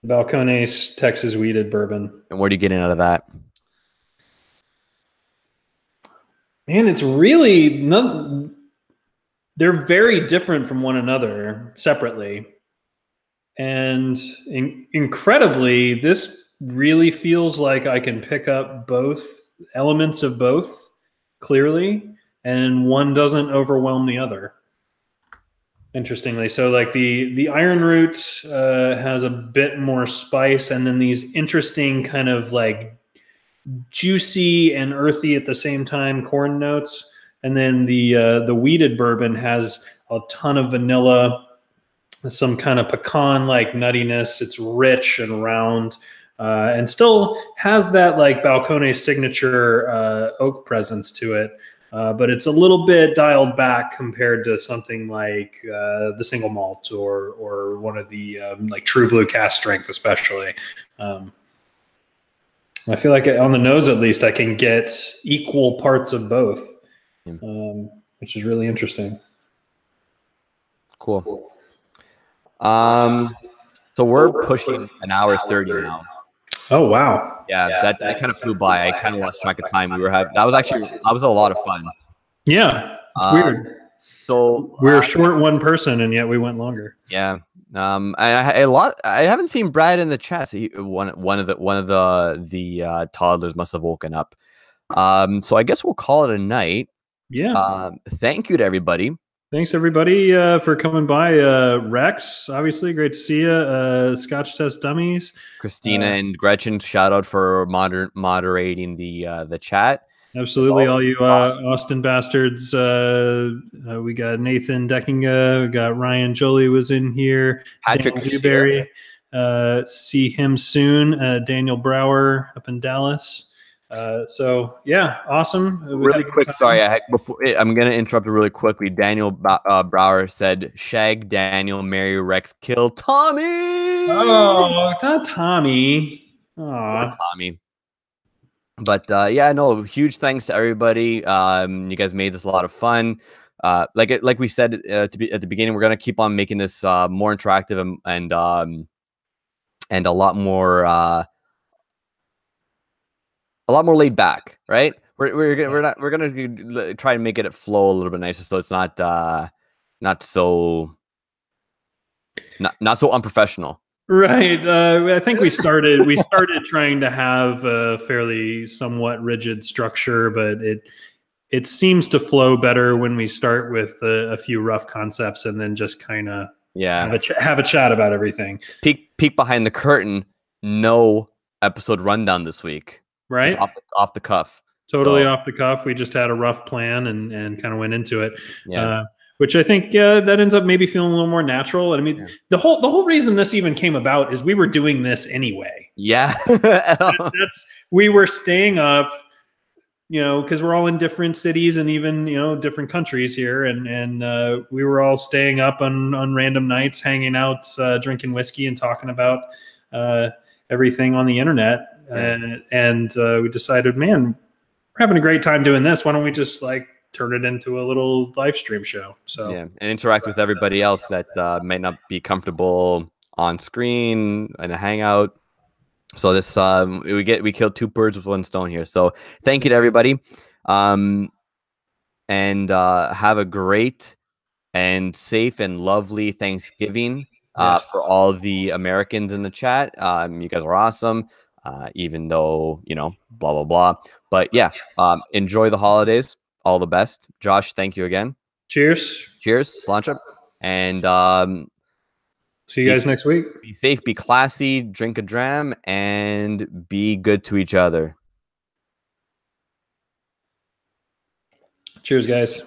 the Balcones Texas Wheated Bourbon. And what are you getting out of that? Man, it's really not. They're very different from one another separately, and incredibly, this really feels like I can pick up both elements of both clearly, and one doesn't overwhelm the other. Interestingly, so like the Iron Root has a bit more spice, and then these interesting kind of like juicy and earthy at the same time corn notes, and then the wheated bourbon has a ton of vanilla, some kind of pecan like nuttiness. It's rich and round. And still has that like Balcones signature oak presence to it, but it's a little bit dialed back compared to something like the single malt or one of the like True Blue Cask Strength, especially. I feel like on the nose, at least, I can get equal parts of both, which is really interesting. Cool. So we're pushing an hour 30 now. Oh wow! Yeah, that kind of flew by. I kind of lost track of time. That was a lot of fun. Yeah, it's weird. So we're short one person, and yet we went longer. Yeah. I haven't seen Brad in the chat. So one of the toddlers must have woken up. So I guess we'll call it a night. Yeah. Thank you to everybody. Thanks everybody for coming by. Rex, obviously, great to see you. Scotch Test Dummies, Christina and Gretchen, shout out for moderating the chat. Absolutely, all you Austin bastards. We got Nathan Deckinga, we got Ryan Jolie was in here. Patrick Dewberry, see him soon. Daniel Brower up in Dallas. So yeah, awesome. Really quick, sorry, I'm gonna interrupt really quickly. Daniel Brower said, "Shag Daniel, marry Rex, kill Tommy." Oh, not Tommy. Aw. Tommy. But yeah, no, huge thanks to everybody. You guys made this a lot of fun. Like we said at the beginning, we're gonna keep on making this more interactive and a lot more laid back, right? We're gonna try and make it flow a little bit nicer, so it's not so unprofessional. Right. I think we started trying to have a fairly somewhat rigid structure, but it seems to flow better when we start with a few rough concepts and then just kind of have a chat about everything. Peek behind the curtain. No episode rundown this week. Right. Just off the cuff. Totally off the cuff. We just had a rough plan and kind of went into it. Yeah. Which I think that ends up maybe feeling a little more natural. And I mean, the whole reason this even came about is we were doing this anyway. Yeah. We were staying up, because we're all in different cities and even, different countries here. And we were all staying up on random nights, hanging out, drinking whiskey and talking about everything on the internet. And we decided, man, we're having a great time doing this. Why don't we just turn it into a little live stream show? So yeah, and interact with everybody else that might not be comfortable on screen in a hangout. So this we killed 2 birds with 1 stone here. So thank you to everybody, and have a great and safe and lovely Thanksgiving for all the Americans in the chat. You guys are awesome, even though blah blah blah. But yeah, enjoy the holidays. All the best, Josh. Thank you again. Cheers. Cheers, Slancha, and see you guys next week. Be safe, be classy, drink a dram, and be good to each other. Cheers, guys.